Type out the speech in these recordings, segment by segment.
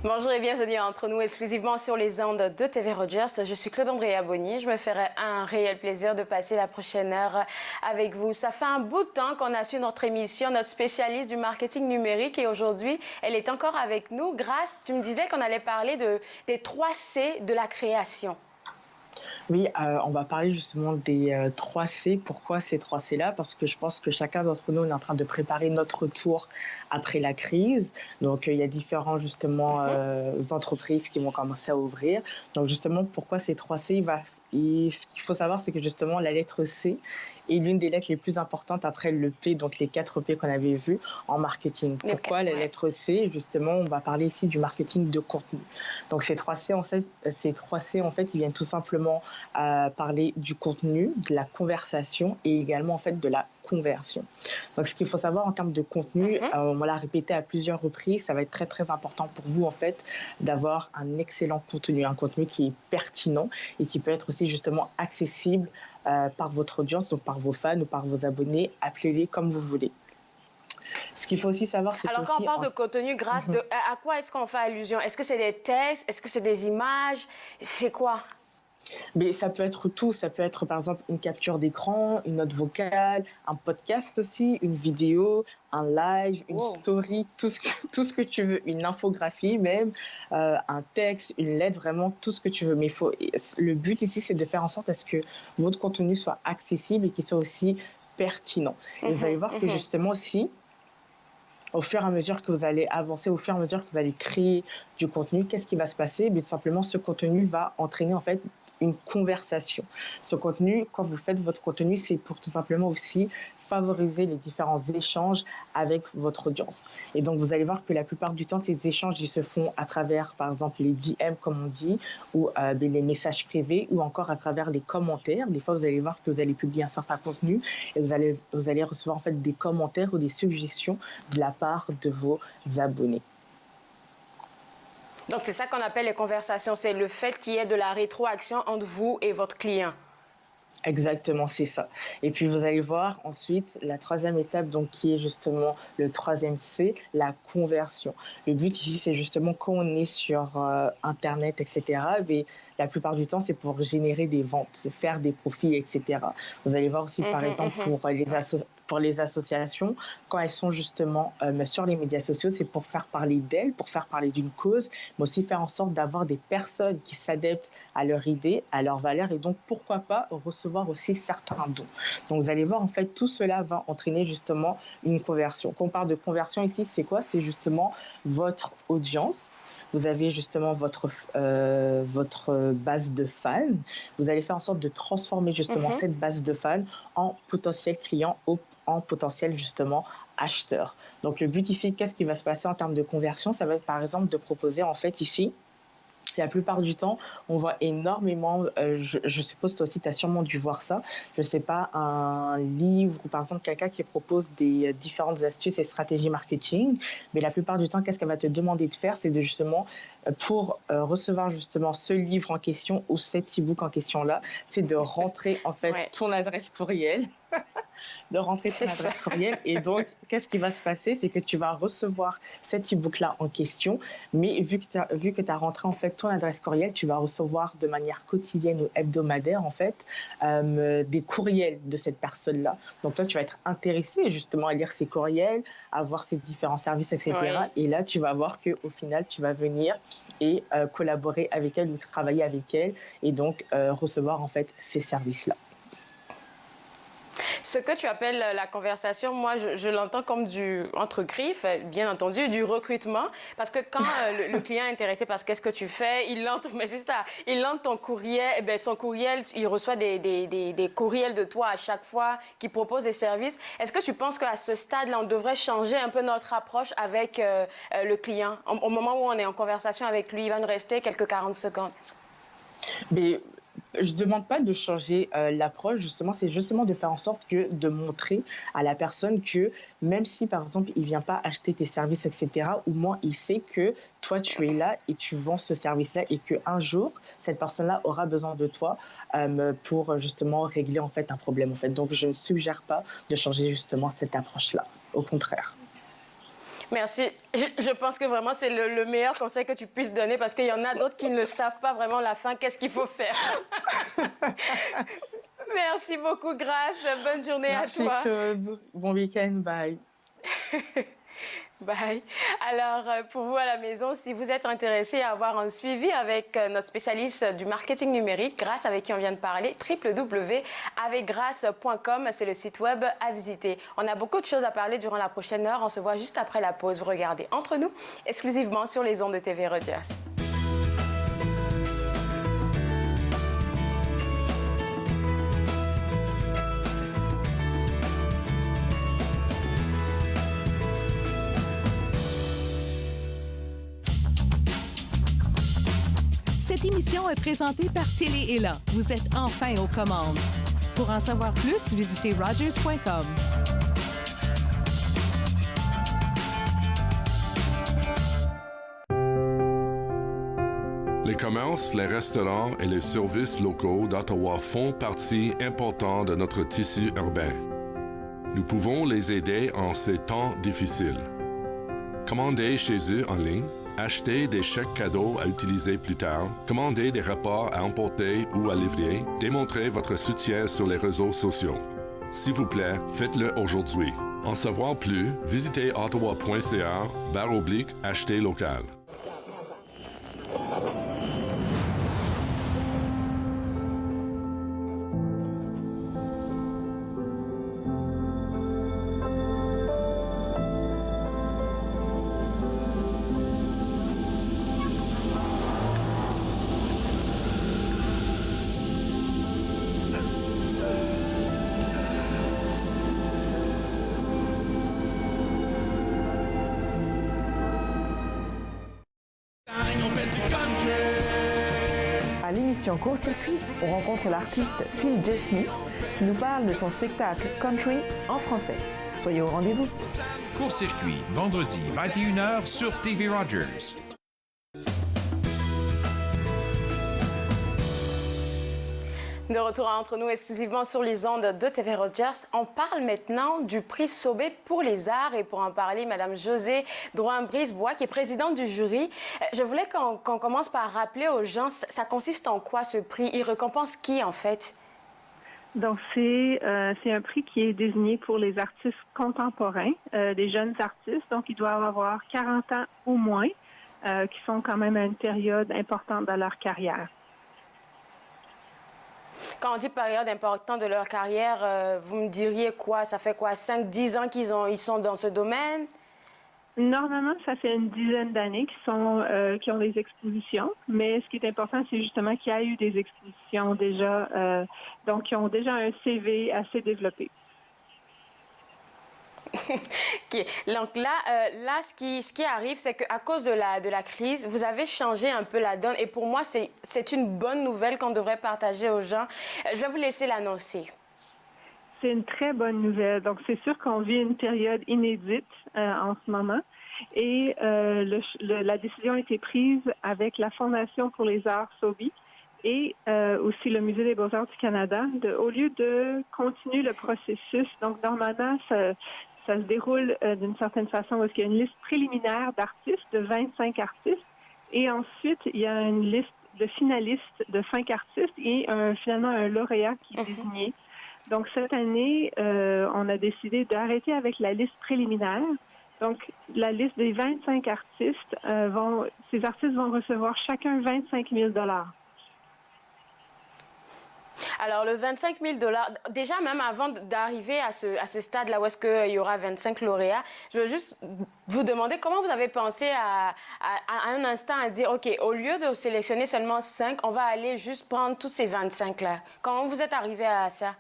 Bonjour et bienvenue entre nous exclusivement sur les ondes de TV Rogers. Je suis Claude Andrea Bonny. Je me ferai un réel plaisir de passer la prochaine heure avec vous. Ça fait un bout de temps qu'on a su notre émission, notre spécialiste du marketing numérique et aujourd'hui, elle est encore avec nous. Grâce, tu me disais qu'on allait parler des 3 C de la création. Oui, on va parler justement des 3 C. Pourquoi ces 3 C-là? Parce que je pense que chacun d'entre nous est en train de préparer notre retour après la crise. Donc, il y a différents justement entreprises qui vont commencer à ouvrir. Donc, justement, pourquoi ces 3 C? Et ce qu'il faut savoir, c'est que justement, la lettre C est l'une des lettres les plus importantes après le P, donc les 4 P qu'on avait vus en marketing. Pourquoi la lettre C? Justement, on va parler ici du marketing de contenu. Donc, ces 3 C, en fait, ils viennent tout simplement parler du contenu, de la conversation et également, en fait, de la conversion. Donc, ce qu'il faut savoir en termes de contenu, on l'a répété à plusieurs reprises, ça va être très, très important pour vous, en fait, d'avoir un excellent contenu, un contenu qui est pertinent et qui peut être aussi justement accessible par votre audience, donc par vos fans ou par vos abonnés, appelez-les comme vous voulez. Ce qu'il faut aussi savoir, c'est alors, quand on parle de contenu, grâce à quoi est-ce qu'on fait allusion? Est-ce que c'est des textes? Est-ce que c'est des images? C'est quoi? Mais ça peut être tout, ça peut être par exemple une capture d'écran, une note vocale, un podcast aussi, une vidéo, un live, une story, tout ce que tu veux, une infographie même, un texte, une lettre, vraiment tout ce que tu veux. Mais le but ici, c'est de faire en sorte à ce que votre contenu soit accessible et qu'il soit aussi pertinent. Et vous allez voir que justement aussi, au fur et à mesure que vous allez avancer, au fur et à mesure que vous allez créer du contenu, qu'est-ce qui va se passer? Bien, tout simplement, ce contenu va entraîner en fait une conversation. Ce contenu, quand vous faites votre contenu, c'est pour tout simplement aussi favoriser les différents échanges avec votre audience. Et donc, vous allez voir que la plupart du temps, ces échanges, ils se font à travers, par exemple, les DM, comme on dit, ou les messages privés, ou encore à travers les commentaires. Des fois, vous allez voir que vous allez publier un certain contenu et vous allez recevoir en fait des commentaires ou des suggestions de la part de vos abonnés. Donc, c'est ça qu'on appelle les conversations. C'est le fait qu'il y ait de la rétroaction entre vous et votre client. Exactement, c'est ça. Et puis, vous allez voir ensuite la troisième étape, donc qui est justement le troisième C, la conversion. Le but ici, c'est justement quand on est sur Internet, etc., mais la plupart du temps, c'est pour générer des ventes, faire des profits, etc. Vous allez voir aussi, par exemple, pour les associations, quand elles sont justement sur les médias sociaux, c'est pour faire parler d'elles, pour faire parler d'une cause, mais aussi faire en sorte d'avoir des personnes qui s'adaptent à leur idée, à leurs valeurs, et donc pourquoi pas recevoir aussi certains dons. Donc vous allez voir, en fait, tout cela va entraîner justement une conversion. Quand on parle de conversion ici, c'est quoi? C'est justement votre audience. Vous avez justement votre base de fans. Vous allez faire en sorte de transformer justement cette base de fans en potentiels clients, en potentiel justement acheteur. Donc le but ici, qu'est-ce qui va se passer en termes de conversion? Ça va être par exemple de proposer en fait ici, la plupart du temps, on voit énormément, je suppose toi aussi tu as sûrement dû voir ça, je sais pas, un livre ou par exemple quelqu'un qui propose des différentes astuces et stratégies marketing, mais la plupart du temps, qu'est-ce qu'elle va te demander de faire? C'est de justement, pour recevoir justement ce livre en question ou cet e-book en question-là, c'est de rentrer en fait ton adresse courriel. De rentrer ton adresse courriel. Et donc, qu'est-ce qui va se passer? C'est que tu vas recevoir cet e-book-là en question, mais vu que tu as rentré en fait ton adresse courriel, tu vas recevoir de manière quotidienne ou hebdomadaire en fait des courriels de cette personne-là. Donc toi, tu vas être intéressé justement à lire ces courriels, à voir ces différents services, etc. Et là, tu vas voir qu'au final, tu vas venir et collaborer avec elle ou travailler avec elle et donc recevoir en fait ces services-là. Ce que tu appelles la conversation, moi, je l'entends comme entre griffes, bien entendu, du recrutement. Parce que quand le client est intéressé par ce qu'est-ce que tu fais, il entre, mais c'est ça, il entre ton courriel, eh bien, son courriel, il reçoit des courriels de toi à chaque fois qui proposent des services. Est-ce que tu penses qu'à ce stade-là, on devrait changer un peu notre approche avec le client? Au moment où on est en conversation avec lui, il va nous rester quelques 40 secondes. Mais je demande pas de changer l'approche, justement, c'est justement de faire en sorte de montrer à la personne que même si, par exemple, il vient pas acheter tes services, etc., au moins il sait que toi, tu es là et tu vends ce service-là et qu'un jour, cette personne-là aura besoin de toi pour justement régler en fait un problème. En fait. Donc, je ne suggère pas de changer justement cette approche-là. Au contraire. Merci. Je pense que vraiment c'est le meilleur conseil que tu puisses donner parce qu'il y en a d'autres qui ne savent pas vraiment la fin, qu'est-ce qu'il faut faire. Merci beaucoup, Grace. Bonne journée à toi. Merci Claude. Bon week-end. Bye. Bye. Alors, pour vous à la maison, si vous êtes intéressé à avoir un suivi avec notre spécialiste du marketing numérique, Grace, avec qui on vient de parler, www.avecgrace.com, c'est le site web à visiter. On a beaucoup de choses à parler durant la prochaine heure. On se voit juste après la pause. Vous regardez Entre nous, exclusivement sur les ondes de TV Rogers. Cette émission est présentée par Télé Élan. Vous êtes enfin aux commandes. Pour en savoir plus, visitez Rogers.com. Les commerces, les restaurants et les services locaux d'Ottawa font partie importante de notre tissu urbain. Nous pouvons les aider en ces temps difficiles. Commandez chez eux en ligne, acheter des chèques cadeaux à utiliser plus tard, commander des repas à emporter ou à livrer, démontrez votre soutien sur les réseaux sociaux. S'il vous plaît, faites-le aujourd'hui. En savoir plus, visitez ottawa.ca/acheter local. À l'émission Court Circuit, on rencontre l'artiste Phil J. Smith qui nous parle de son spectacle Country en français. Soyez au rendez-vous. Court Circuit, vendredi 21h sur TV Rogers. De retour Entre nous, exclusivement sur les ondes de TV Rogers. On parle maintenant du prix Sauvé pour les arts. Et pour en parler, Mme Josée Drouin-Brisebois, qui est présidente du jury. Je voulais qu'on commence par rappeler aux gens, ça consiste en quoi ce prix? Il récompense qui, en fait? Donc, c'est un prix qui est désigné pour les artistes contemporains, des jeunes artistes. Donc, ils doivent avoir 40 ans au moins, qui sont quand même à une période importante dans leur carrière. Quand on dit période importante de leur carrière, vous me diriez quoi? Ça fait quoi? 5-10 ans ils sont dans ce domaine? Normalement, ça fait une dizaine d'années qui ont des expositions, mais ce qui est important, c'est justement qu'il y a eu des expositions déjà, donc qui ont déjà un CV assez développé. OK. Donc là, ce qui arrive, c'est qu'à cause de la crise, vous avez changé un peu la donne. Et pour moi, c'est une bonne nouvelle qu'on devrait partager aux gens. Je vais vous laisser l'annoncer. C'est une très bonne nouvelle. Donc, c'est sûr qu'on vit une période inédite en ce moment. Et la décision a été prise avec la Fondation pour les arts SOBI et aussi le Musée des beaux-arts du Canada, au lieu de continuer le processus. Donc, normalement, ça se déroule d'une certaine façon parce qu'il y a une liste préliminaire d'artistes, de 25 artistes, et ensuite, il y a une liste de finalistes de 5 artistes et finalement un lauréat qui est désigné. Donc, cette année, on a décidé d'arrêter avec la liste préliminaire. Donc, la liste des 25 artistes, ces artistes vont recevoir chacun 25 000 $. Alors, le 25 000 $, déjà, même avant d'arriver à ce stade-là où est-ce qu'il y aura 25 lauréats, je veux juste vous demander comment vous avez pensé à un instant à dire, OK, au lieu de sélectionner seulement 5, on va aller juste prendre tous ces 25-là. Comment vous êtes arrivé à ça?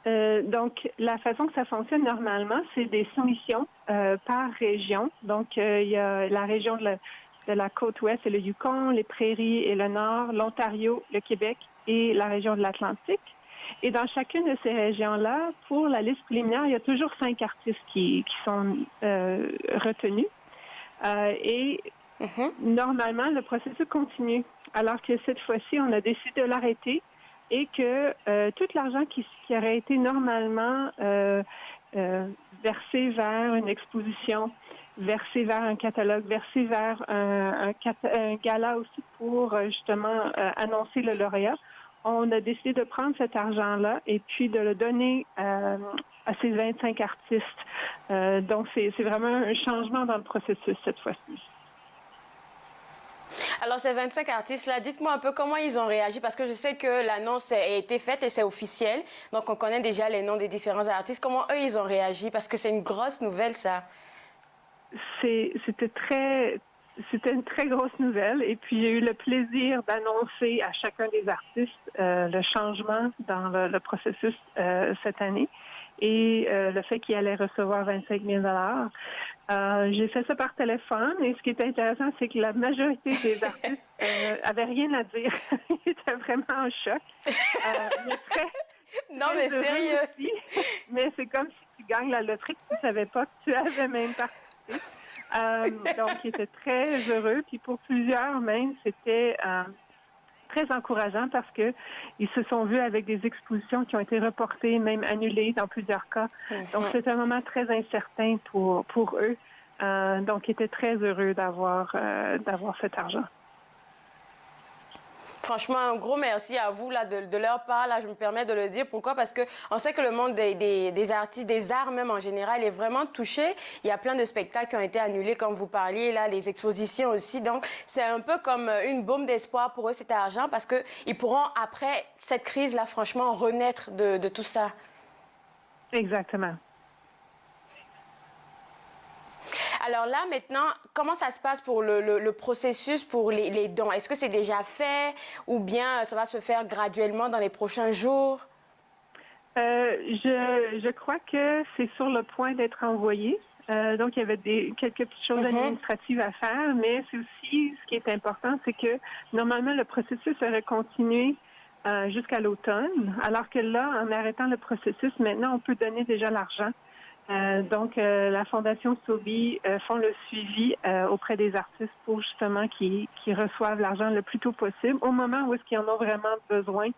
Donc, la façon que ça fonctionne normalement, c'est des soumissions par région. Donc, il y a la région de la côte ouest, c'est le Yukon, les Prairies et le Nord, l'Ontario, le Québec et la région de l'Atlantique. Et dans chacune de ces régions-là, pour la liste préliminaire, il y a toujours 5 artistes qui sont retenus. Normalement, le processus continue. Alors que cette fois-ci, on a décidé de l'arrêter et que tout l'argent qui aurait été normalement versé vers une exposition, versé vers un catalogue, versé vers un gala aussi pour justement annoncer le lauréat. On a décidé de prendre cet argent-là et puis de le donner à ces 25 artistes. Donc, c'est vraiment un changement dans le processus cette fois-ci. Alors, ces 25 artistes-là, dites-moi un peu comment ils ont réagi, parce que je sais que l'annonce a été faite et c'est officiel. Donc, on connaît déjà les noms des différents artistes. Comment eux, ils ont réagi? Parce que c'est une grosse nouvelle, ça. C'était une très grosse nouvelle. Et puis, j'ai eu le plaisir d'annoncer à chacun des artistes le changement dans le processus cette année et le fait qu'ils allaient recevoir 25 000 J'ai fait ça par téléphone et ce qui était intéressant, c'est que la majorité des artistes avaient rien à dire. Ils étaient vraiment en choc. Non, mais sérieux. Aussi. Mais c'est comme si tu gagnes la loterie que tu ne savais pas que tu avais même participé. Donc, ils étaient très heureux. Puis pour plusieurs même, c'était très encourageant parce que ils se sont vus avec des expositions qui ont été reportées, même annulées dans plusieurs cas. Donc, c'est un moment très incertain pour eux. Donc, ils étaient très heureux d'avoir cet argent. Franchement, un gros merci à vous là, de leur part. Là, je me permets de le dire. Pourquoi? Parce qu'on sait que le monde des artistes, des arts même en général, est vraiment touché. Il y a plein de spectacles qui ont été annulés, comme vous parliez, là, les expositions aussi. Donc, c'est un peu comme une baume d'espoir pour eux, cet argent, parce qu'ils pourront, après cette crise-là, franchement, renaître de tout ça. Exactement. Alors là, maintenant, comment ça se passe pour le processus pour les dons? Est-ce que c'est déjà fait ou bien ça va se faire graduellement dans les prochains jours? Je crois que c'est sur le point d'être envoyé. Donc, il y avait quelques petites choses administratives à faire, mais c'est aussi, ce qui est important, c'est que normalement, le processus aurait continué jusqu'à l'automne, alors que là, en arrêtant le processus, maintenant, on peut donner déjà l'argent. Donc, la Fondation Sobi font le suivi auprès des artistes pour justement qu'ils reçoivent l'argent le plus tôt possible, au moment où est-ce qu'ils en ont vraiment besoin,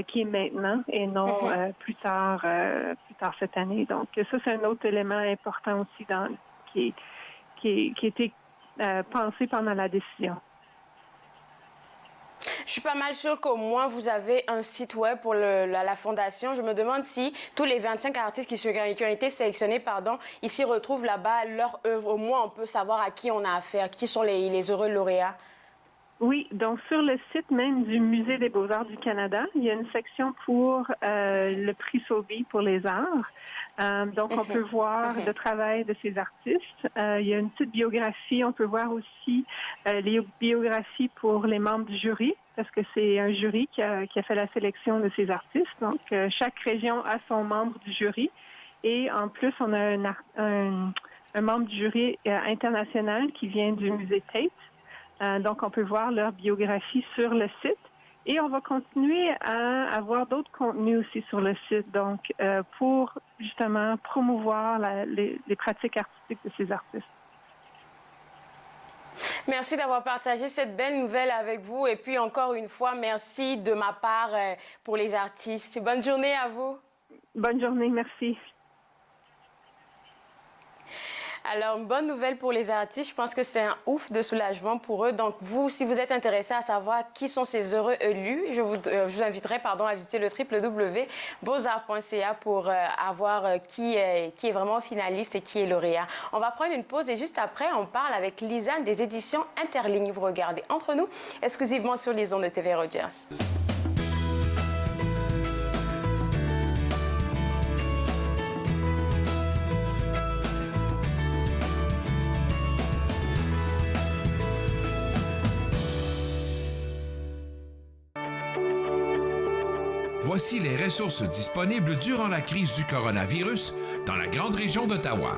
qui est maintenant et non plus tard cette année. Donc, ça, c'est un autre élément important aussi qui était pensé pendant la décision. Je suis pas mal sûre qu'au moins vous avez un site web pour la Fondation. Je me demande si tous les 25 artistes qui ont été sélectionnés, ils s'y retrouvent là-bas, leur œuvre. Au moins, on peut savoir à qui on a affaire, qui sont les heureux lauréats. Oui, donc sur le site même du Musée des Beaux-Arts du Canada, il y a une section pour le prix Sobi pour les arts. Donc, on peut voir le travail de ces artistes. Il y a une petite biographie. On peut voir aussi les biographies pour les membres du jury, parce que c'est un jury qui a fait la sélection de ces artistes. Donc, chaque région a son membre du jury. Et en plus, on a un membre du jury international qui vient du musée Tate. Donc, on peut voir leur biographie sur le site. Et on va continuer à avoir d'autres contenus aussi sur le site, donc pour justement promouvoir les pratiques artistiques de ces artistes. Merci d'avoir partagé cette belle nouvelle avec vous. Et puis, encore une fois, merci de ma part pour les artistes. Bonne journée à vous. Bonne journée, merci. Alors, une bonne nouvelle pour les artistes. Je pense que c'est un ouf de soulagement pour eux. Donc, vous, si vous êtes intéressé à savoir qui sont ces heureux élus, je vous inviterai à visiter le www.beauxarts.ca pour avoir qui est vraiment finaliste et qui est lauréat. On va prendre une pause et juste après, on parle avec Lisanne des éditions Interlignes. Vous regardez Entre nous, exclusivement sur les ondes de TV Rogers. Voici les ressources disponibles durant la crise du coronavirus dans la grande région d'Ottawa.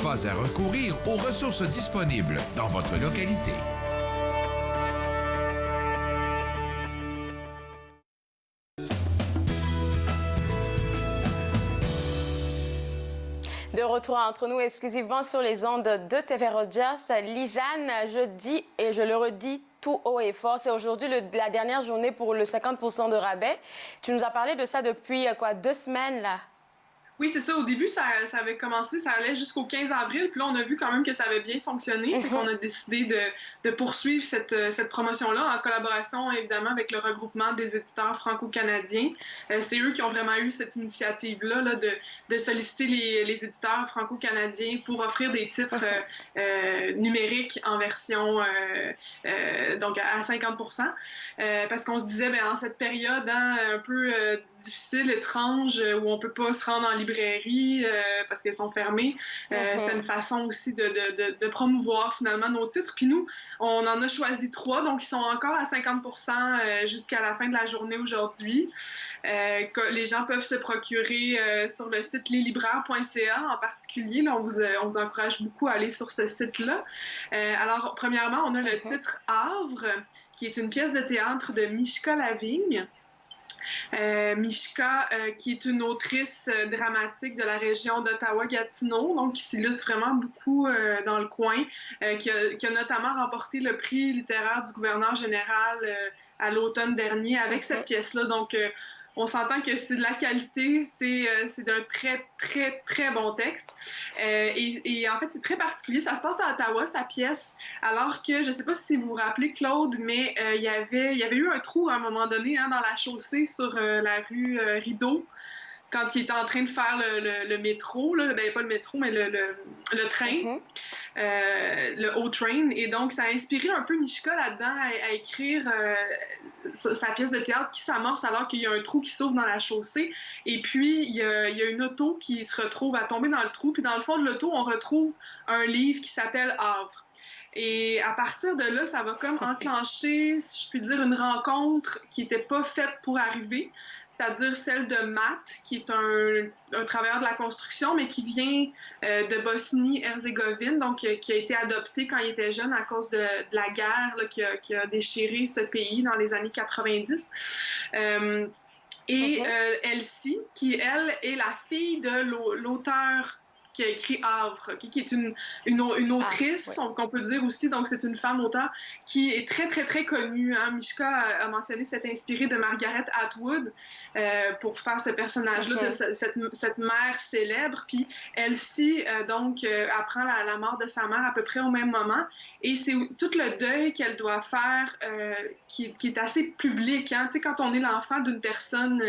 pas à recourir aux ressources disponibles dans votre localité. De retour entre nous exclusivement sur les ondes de TV Rogers. Lisanne, je dis et je le redis tout haut et fort, c'est aujourd'hui la dernière journée pour le 50% de rabais. Tu nous as parlé de ça depuis 2 semaines là? Oui, c'est ça. Au début, ça avait commencé, ça allait jusqu'au 15 avril. Puis là, on a vu quand même que ça avait bien fonctionné. Fait qu'on a décidé de poursuivre cette promotion-là en collaboration, évidemment, avec le regroupement des éditeurs franco-canadiens. C'est eux qui ont vraiment eu cette initiative-là là, de solliciter les éditeurs franco-canadiens pour offrir des titres numériques en version donc à 50%. Parce qu'on se disait, en cette période un peu difficile, étrange, où on peut pas se rendre en librairie parce qu'elles sont fermées. C'était une façon aussi de promouvoir finalement nos titres. Puis nous, on en a choisi 3, donc ils sont encore à 50% jusqu'à la fin de la journée aujourd'hui. Les gens peuvent se procurer sur le site leslibraires.ca en particulier. Là, on vous encourage beaucoup à aller sur ce site-là. Alors, premièrement, on a le titre « Havre », qui est une pièce de théâtre de Mishka Lavigne. Mishka, qui est une autrice dramatique de la région d'Ottawa-Gatineau, donc qui s'illustre vraiment beaucoup dans le coin, qui a notamment remporté le prix littéraire du gouverneur général à l'automne dernier avec cette pièce-là. Donc, on s'entend que c'est de la qualité, c'est d'un très, très, très bon texte. Et en fait, c'est très particulier. Ça se passe à Ottawa, sa pièce, alors que, je ne sais pas si vous vous rappelez, Claude, mais il y avait eu un trou à un moment donné dans la chaussée sur la rue Rideau, quand il était en train de faire le métro, là, pas le métro, mais le train, le O-Train. Et donc, ça a inspiré un peu Mishka là-dedans à écrire sa pièce de théâtre qui s'amorce alors qu'il y a un trou qui s'ouvre dans la chaussée. Et puis, il y a une auto qui se retrouve à tomber dans le trou. Puis dans le fond de l'auto, on retrouve un livre qui s'appelle Havre. Et à partir de là, ça va comme enclencher, si je puis dire, une rencontre qui n'était pas faite pour arriver, c'est-à-dire celle de Matt, qui est un travailleur de la construction, mais qui vient de Bosnie-Herzégovine, donc qui a été adopté quand il était jeune à cause de la guerre là, qui a déchiré ce pays dans les années 90. Elsie, qui, elle, est la fille de l'auteur qui a écrit Havre, qui est une autrice, qu'on peut dire aussi, donc c'est une femme auteure qui est très, très, très connue. Hein. Mishka a mentionné s'être inspirée de Margaret Atwood pour faire ce personnage-là, de cette mère célèbre. Puis Elsie, apprend la mort de sa mère à peu près au même moment. Et c'est tout le deuil qu'elle doit faire qui est assez public. Hein. Tu sais, quand on est l'enfant d'une personne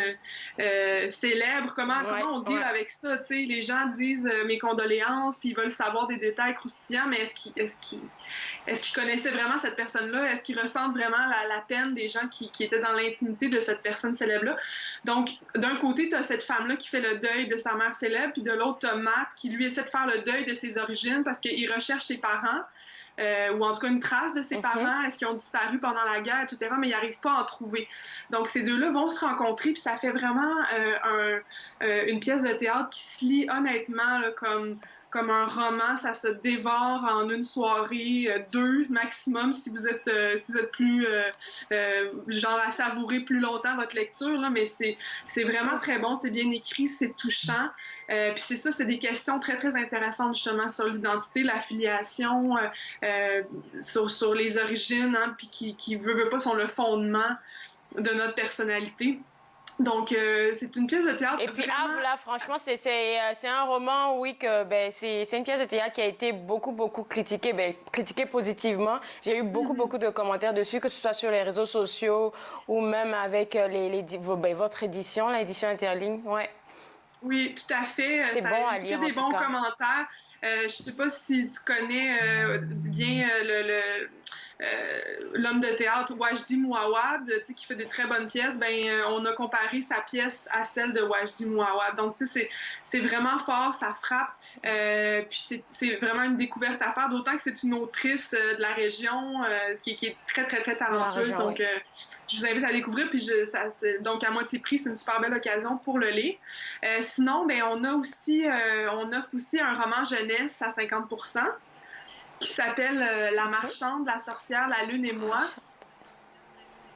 célèbre, comment on deal avec ça? Tu sais, les gens disent mes condoléances, puis ils veulent savoir des détails croustillants, mais est-ce qu'ils connaissaient vraiment cette personne-là? Est-ce qu'ils ressentent vraiment la peine des gens qui étaient dans l'intimité de cette personne célèbre-là? Donc, d'un côté, tu as cette femme-là qui fait le deuil de sa mère célèbre, puis de l'autre, tu as Matt qui, lui, essaie de faire le deuil de ses origines parce qu'il recherche ses parents. Ou en tout cas une trace de ses parents, est-ce qu'ils ont disparu pendant la guerre, etc., mais ils n'arrivent pas à en trouver. Donc, ces deux-là vont se rencontrer, puis ça fait vraiment une pièce de théâtre qui se lit honnêtement là, comme un roman, ça se dévore en une soirée, 2 maximum, si vous êtes plus genre à savourer plus longtemps votre lecture, là, mais c'est vraiment très bon, c'est bien écrit, c'est touchant. Puis c'est ça, c'est des questions très, très intéressantes justement sur l'identité, l'affiliation, sur les origines, hein, puis qui veut pas, sont le fondement de notre personnalité. Donc, c'est une pièce de théâtre. Et puis, vraiment... Havre, là, franchement, c'est un roman, oui, que c'est une pièce de théâtre qui a été beaucoup critiquée, critiquée positivement. J'ai eu beaucoup de commentaires dessus, que ce soit sur les réseaux sociaux ou même avec votre édition, l'édition Interligne. Ouais. Oui, tout à fait. C'est bon à lire, que des bons commentaires. Je ne sais pas si tu connais bien l'homme de théâtre Wajdi Mouawad, qui fait des très bonnes pièces, on a comparé sa pièce à celle de Wajdi Mouawad. Donc, c'est vraiment fort, ça frappe. Puis c'est vraiment une découverte à faire, d'autant que c'est une autrice de la région qui est très, très, très talentueuse. Région, donc, je vous invite à découvrir. Puis donc, à moitié prix, c'est une super belle occasion pour le lire. Sinon, on offre aussi un roman jeunesse à 50%. Qui s'appelle La marchande, la sorcière, la lune et moi.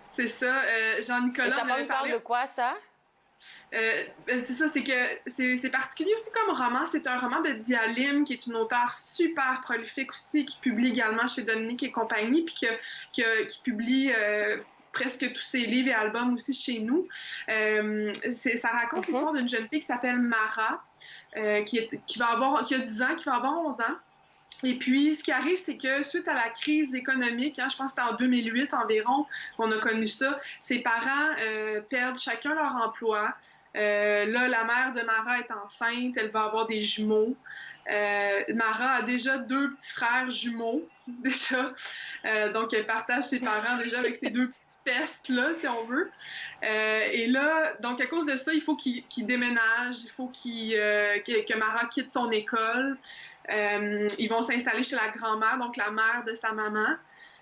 C'est ça. Jean-Nicolas. Et ça parle de quoi, ça? C'est ça, c'est que c'est particulier aussi comme roman. C'est un roman de Dia Lim, qui est une auteure super prolifique aussi, qui publie également chez Dominique et compagnie, puis qui publie presque tous ses livres et albums aussi chez nous. Ça raconte l'histoire d'une jeune fille qui s'appelle Mara, qui a 10 ans, qui va avoir 11 ans. Et puis, ce qui arrive, c'est que suite à la crise économique, je pense que c'était en 2008 environ qu'on a connu ça, ses parents perdent chacun leur emploi. Là, la mère de Mara est enceinte, elle va avoir des jumeaux. Mara a déjà 2 petits frères jumeaux, déjà. Donc, elle partage ses parents déjà avec ses 2 pestes-là, si on veut. Et là, donc, à cause de ça, il faut qu'il déménage, il faut que Mara quitte son école. Ils vont s'installer chez la grand-mère, donc la mère de sa maman.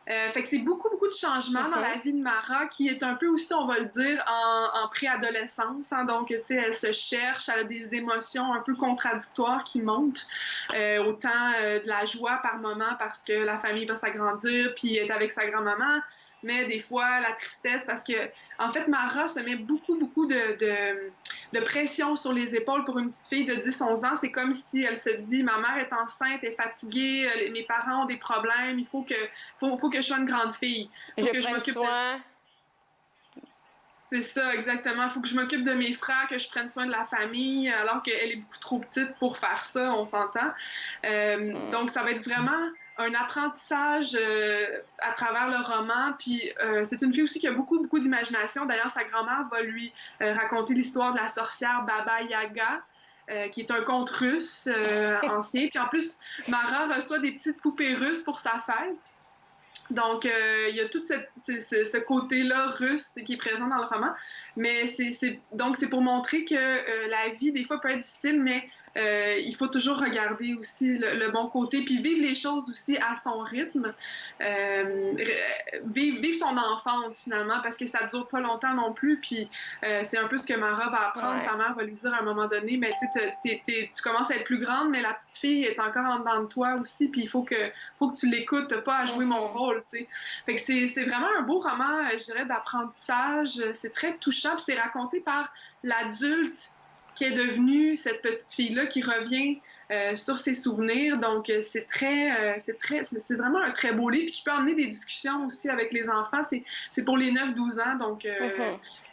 Fait que c'est beaucoup de changements dans la vie de Mara, qui est un peu aussi, on va le dire, en préadolescence. Donc, tu sais, elle se cherche, elle a des émotions un peu contradictoires qui montent. Autant de la joie par moment parce que la famille va s'agrandir, puis elle est avec sa grand-maman, mais des fois la tristesse parce que, en fait, Mara se met beaucoup de pression sur les épaules pour une petite fille de 10-11 ans. C'est comme si elle se dit, ma mère est enceinte, est fatiguée, mes parents ont des problèmes, il faut que je sois une grande fille. Faut que je m'occupe soin. C'est ça, exactement. Il faut que je m'occupe de mes frères, que je prenne soin de la famille, alors qu'elle est beaucoup trop petite pour faire ça, on s'entend. Donc, ça va être vraiment un apprentissage à travers le roman. Puis c'est une fille aussi qui a beaucoup d'imagination. D'ailleurs, sa grand-mère va lui raconter l'histoire de la sorcière Baba Yaga, qui est un conte russe ancien. Puis en plus, Mara reçoit des petites poupées russes pour sa fête. Donc, il y a tout ce côté-là russe qui est présent dans le roman. Mais donc, c'est pour montrer que la vie, des fois, peut être difficile, mais il faut toujours regarder aussi le bon côté, puis vivre les choses aussi à son rythme. Vivre son enfance, finalement, parce que ça dure pas longtemps non plus. Puis c'est un peu ce que Mara va apprendre. Ouais. Sa mère va lui dire à un moment donné, mais tu commences à être plus grande, mais la petite fille est encore en dedans de toi aussi, puis il faut que tu l'écoutes, t'as pas à jouer mon rôle, tu sais. Fait que c'est vraiment un beau roman, je dirais, d'apprentissage. C'est très touchant, puis c'est raconté par l'adulte qui est devenue cette petite fille-là, qui revient sur ses souvenirs. Donc, c'est vraiment un très beau livre qui peut emmener des discussions aussi avec les enfants. C'est pour les 9-12 ans, donc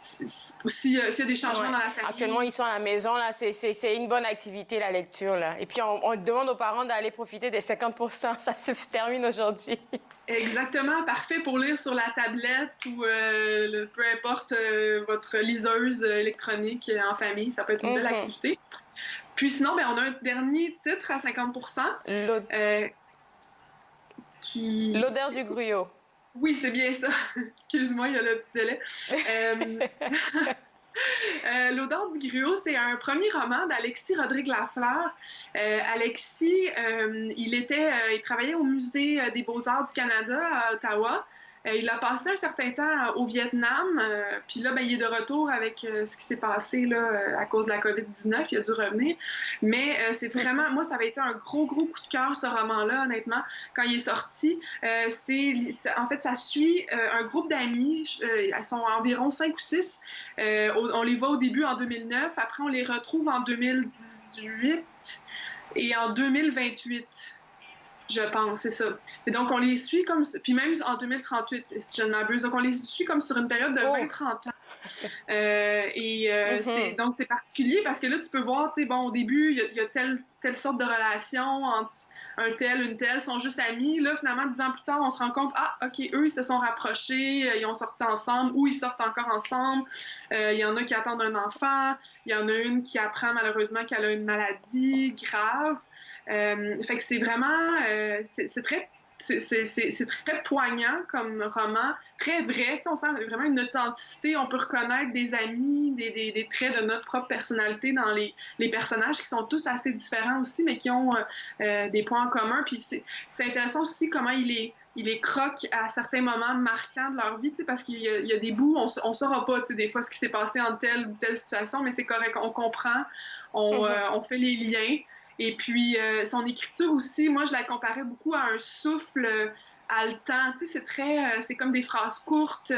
s'il y a des changements dans la famille. Actuellement, ils sont à la maison, là, c'est une bonne activité, la lecture, là. Et puis, on demande aux parents d'aller profiter des 50%. Ça se termine aujourd'hui. Exactement, parfait pour lire sur la tablette ou peu importe votre liseuse électronique en famille. Ça peut être une belle activité. Puis sinon, on a un dernier titre à 50%. L'odeur du gruyot. Oui, c'est bien ça. Excuse-moi, il y a le petit délai. L'odeur du gruyot, c'est un premier roman d'Alexis Rodrigue-Lafleur. Alexis, il travaillait au Musée des Beaux-Arts du Canada à Ottawa. Il a passé un certain temps au Vietnam, puis là, il est de retour avec ce qui s'est passé là, à cause de la COVID-19. Il a dû revenir. Mais c'est vraiment... Moi, ça avait été un gros coup de cœur, ce roman-là, honnêtement, quand il est sorti. En fait, ça suit un groupe d'amis. Elles sont environ 5 ou 6. On les voit au début en 2009. Après, on les retrouve en 2018 et en 2028. Je pense, c'est ça. Et donc, on les suit comme... Puis même en 2038, si je ne m'abuse. Donc, on les suit comme sur une période de 20-30 ans. Donc, c'est particulier parce que là, tu peux voir, tu sais, au début, il y a telle sorte de relation entre un tel, une telle, sont juste amis. Là, finalement, 10 ans plus tard, on se rend compte, OK, eux, ils se sont rapprochés, ils ont sorti ensemble ou ils sortent encore ensemble. Il y en a qui attendent un enfant. Il y en a une qui apprend malheureusement qu'elle a une maladie grave. Fait que c'est vraiment... c'est très c'est très poignant comme roman, très vrai. On sent vraiment une authenticité. On peut reconnaître des amis, des traits de notre propre personnalité dans les personnages qui sont tous assez différents aussi, mais qui ont des points en commun. Puis c'est intéressant aussi comment il les croque à certains moments marquants de leur vie, parce qu'il y a des bouts, on ne saura pas des fois ce qui s'est passé en telle ou telle situation, mais c'est correct, on comprend, on fait les liens. Et puis, son écriture aussi, moi, je la comparais beaucoup à un souffle haletant. C'est comme des phrases courtes,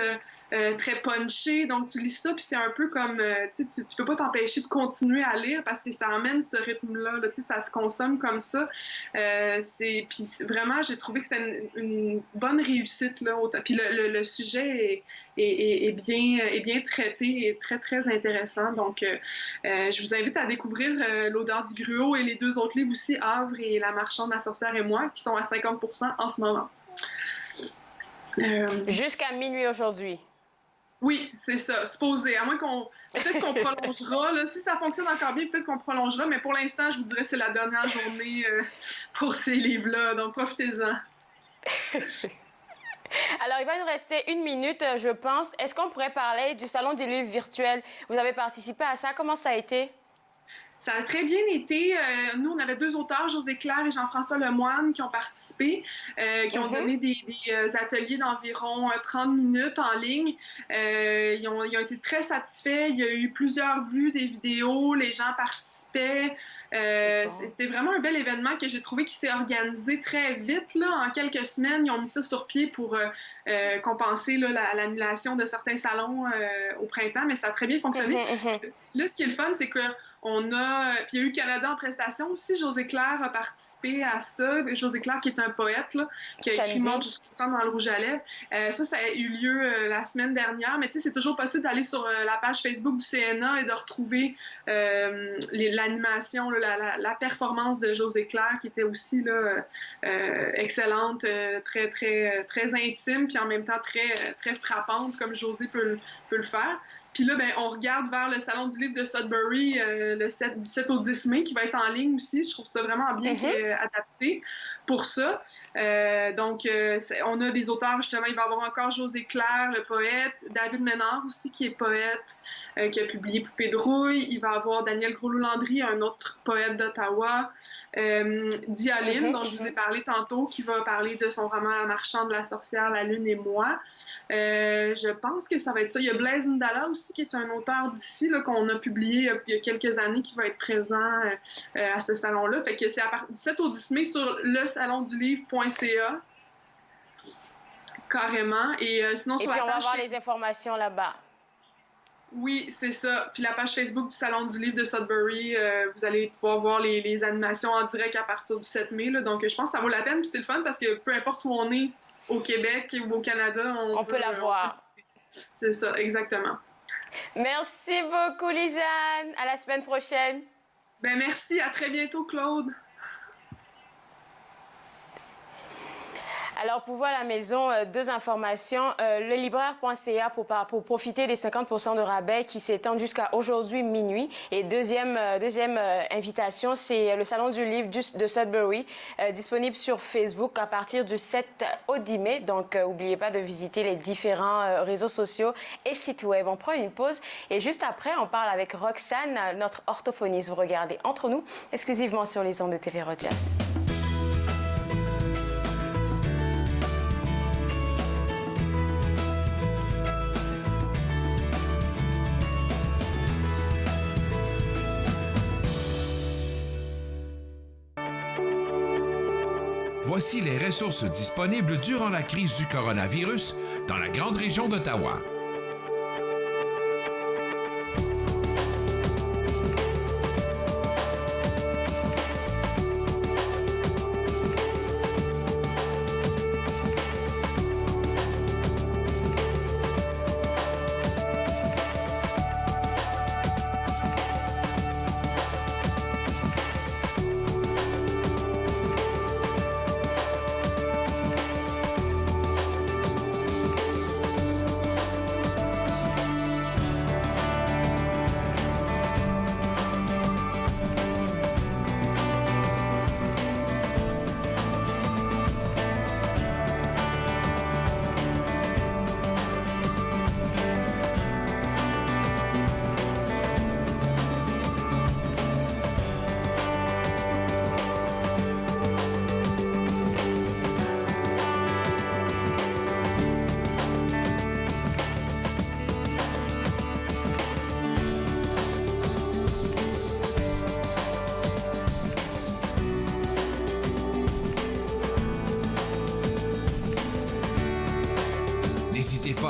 très punchées. Donc, tu lis ça, puis c'est un peu comme... tu peux pas t'empêcher de continuer à lire parce que ça amène ce rythme-là. Là, ça se consomme comme ça. Puis vraiment, j'ai trouvé que c'était une bonne réussite. Là, puis le sujet est bien traité et très, très intéressant. Donc, je vous invite à découvrir L'odeur du gruau et les 2 autres livres aussi, Havre et La marchande, la sorcière et moi, qui sont à 50% en ce moment. Jusqu'à minuit aujourd'hui. Oui, c'est ça, supposé. À moins peut-être qu'on prolongera. Là, si ça fonctionne encore bien, peut-être qu'on prolongera. Mais pour l'instant, je vous dirais que c'est la dernière journée pour ces livres-là. Donc, profitez-en. Alors, il va nous rester 1 minute, je pense. Est-ce qu'on pourrait parler du Salon du livre virtuel? Vous avez participé à ça. Comment ça a été? Ça a très bien été. Nous, on avait 2 auteurs, José Claire et Jean-François Lemoine, qui ont participé, qui ont donné des ateliers d'environ 30 minutes en ligne. Ils ont été très satisfaits. Il y a eu plusieurs vues des vidéos. Les gens participaient. C'était vraiment un bel événement que j'ai trouvé qui s'est organisé très vite. Là. En quelques semaines, ils ont mis ça sur pied pour compenser l'annulation de certains salons au printemps, mais ça a très bien fonctionné. Là, ce qui est le fun, c'est que puis il y a eu Canada en prestation aussi. José Claire a participé à ça. José Claire, qui est un poète, là, qui a écrit Monte jusqu'au sang dans le rouge à lèvres. Ça a eu lieu la semaine dernière. Mais tu sais, c'est toujours possible d'aller sur la page Facebook du CNA et de retrouver l'animation, la performance de José Claire, qui était aussi là, excellente, très, très, très intime, puis en même temps très, très frappante, comme José peut le faire. Puis là, on regarde vers le Salon du livre de Sudbury du 7 au 10 mai, qui va être en ligne aussi. Je trouve ça vraiment bien adapté pour ça. Donc, on a des auteurs, justement. Il va y avoir encore José Claire, le poète, David Ménard aussi, qui est poète, qui a publié Poupée de rouille. Il va y avoir Daniel Gros-Landry, un autre poète d'Ottawa. Dialine, dont je vous ai parlé tantôt, qui va parler de son roman La marchande, la sorcière, la lune et moi. Je pense que ça va être ça. Il y a Blaise Ndala aussi, qui est un auteur d'ici, qu'on a publié il y a quelques années, qui va être présent à ce salon-là. Fait que c'est à partir du 7 au 10 mai sur le salondulivre.ca. Carrément. Et sinon, sur la page... on va avoir les informations là-bas. Oui, c'est ça. Puis la page Facebook du Salon du livre de Sudbury, vous allez pouvoir voir les animations en direct à partir du 7 mai. Là. Donc, je pense que ça vaut la peine. Puis c'est le fun parce que peu importe où on est, au Québec ou au Canada, on peut la voir. C'est ça, exactement. Merci beaucoup, Lisanne. À la semaine prochaine. Merci. À très bientôt, Claude. Alors, pour voir à la maison, 2 informations. Le libraire.ca pour profiter des 50% de rabais qui s'étendent jusqu'à aujourd'hui minuit. Et deuxième invitation, c'est le Salon du livre de Sudbury, disponible sur Facebook à partir du 7 au 10 mai. Donc, n'oubliez pas de visiter les différents réseaux sociaux et sites web. On prend une pause et juste après, on parle avec Roxane, notre orthophoniste. Vous regardez Entre nous, exclusivement sur les ondes de TV Rogers. Voici les ressources disponibles durant la crise du coronavirus dans la grande région d'Ottawa.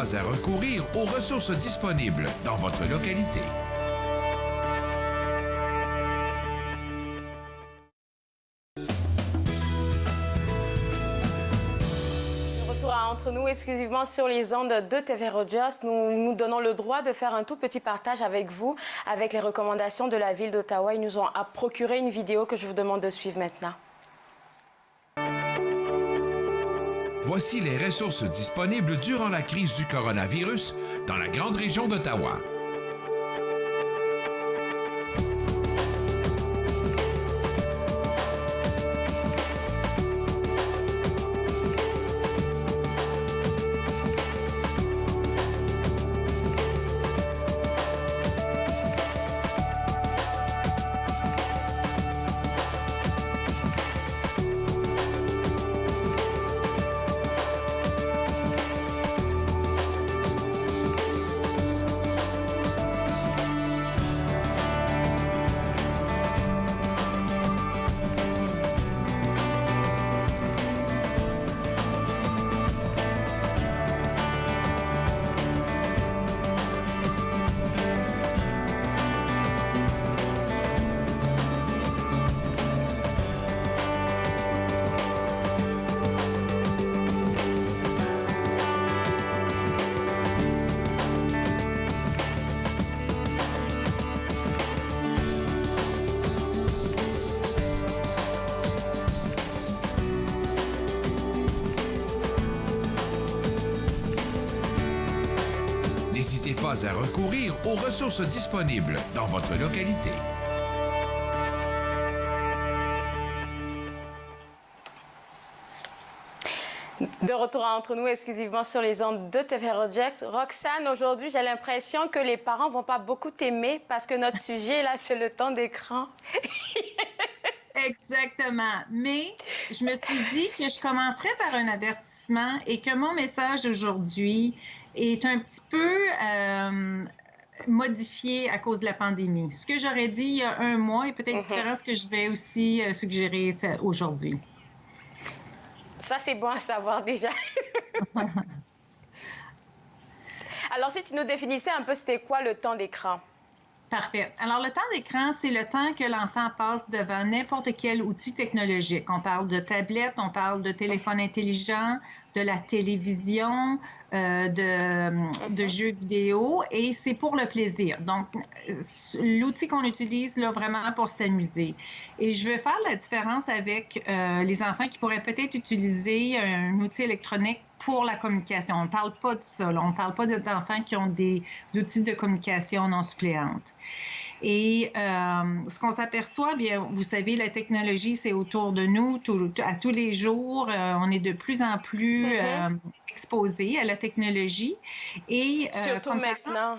pas à recourir aux ressources disponibles dans votre localité. Entre nous exclusivement sur les ondes de TV Rogers. Nous nous donnons le droit de faire un tout petit partage avec vous, avec les recommandations de la Ville d'Ottawa. Ils nous ont procuré une vidéo que je vous demande de suivre maintenant. Voici les ressources disponibles durant la crise du coronavirus dans la grande région d'Ottawa. N'hésitez pas à recourir aux ressources disponibles dans votre localité. De retour entre nous exclusivement sur les ondes de TV Rogers. Roxane, aujourd'hui, j'ai l'impression que les parents vont pas beaucoup t'aimer parce que notre sujet, là, c'est le temps d'écran. Exactement. Mais je me suis dit que je commencerais par un avertissement et que mon message d'aujourd'hui est un petit peu modifié à cause de la pandémie. Ce que j'aurais dit il y a un mois est peut-être différent de ce que je vais aussi suggérer aujourd'hui. Ça, c'est bon à savoir déjà. Alors, si tu nous définissais un peu, c'était quoi le temps d'écran? Parfait. Alors, le temps d'écran, c'est le temps que l'enfant passe devant n'importe quel outil technologique. On parle de tablette, on parle de téléphone intelligent, de la télévision, de jeux vidéo, et c'est pour le plaisir. Donc, l'outil qu'on utilise là vraiment pour s'amuser. Et je vais faire la différence avec les enfants qui pourraient peut-être utiliser un outil électronique pour la communication. On ne parle pas de ça. Là. On ne parle pas d'enfants qui ont des outils de communication non suppléantes. Et ce qu'on s'aperçoit, bien, vous savez, la technologie, c'est autour de nous à tous les jours. On est de plus en plus exposés à la technologie. Et, surtout maintenant.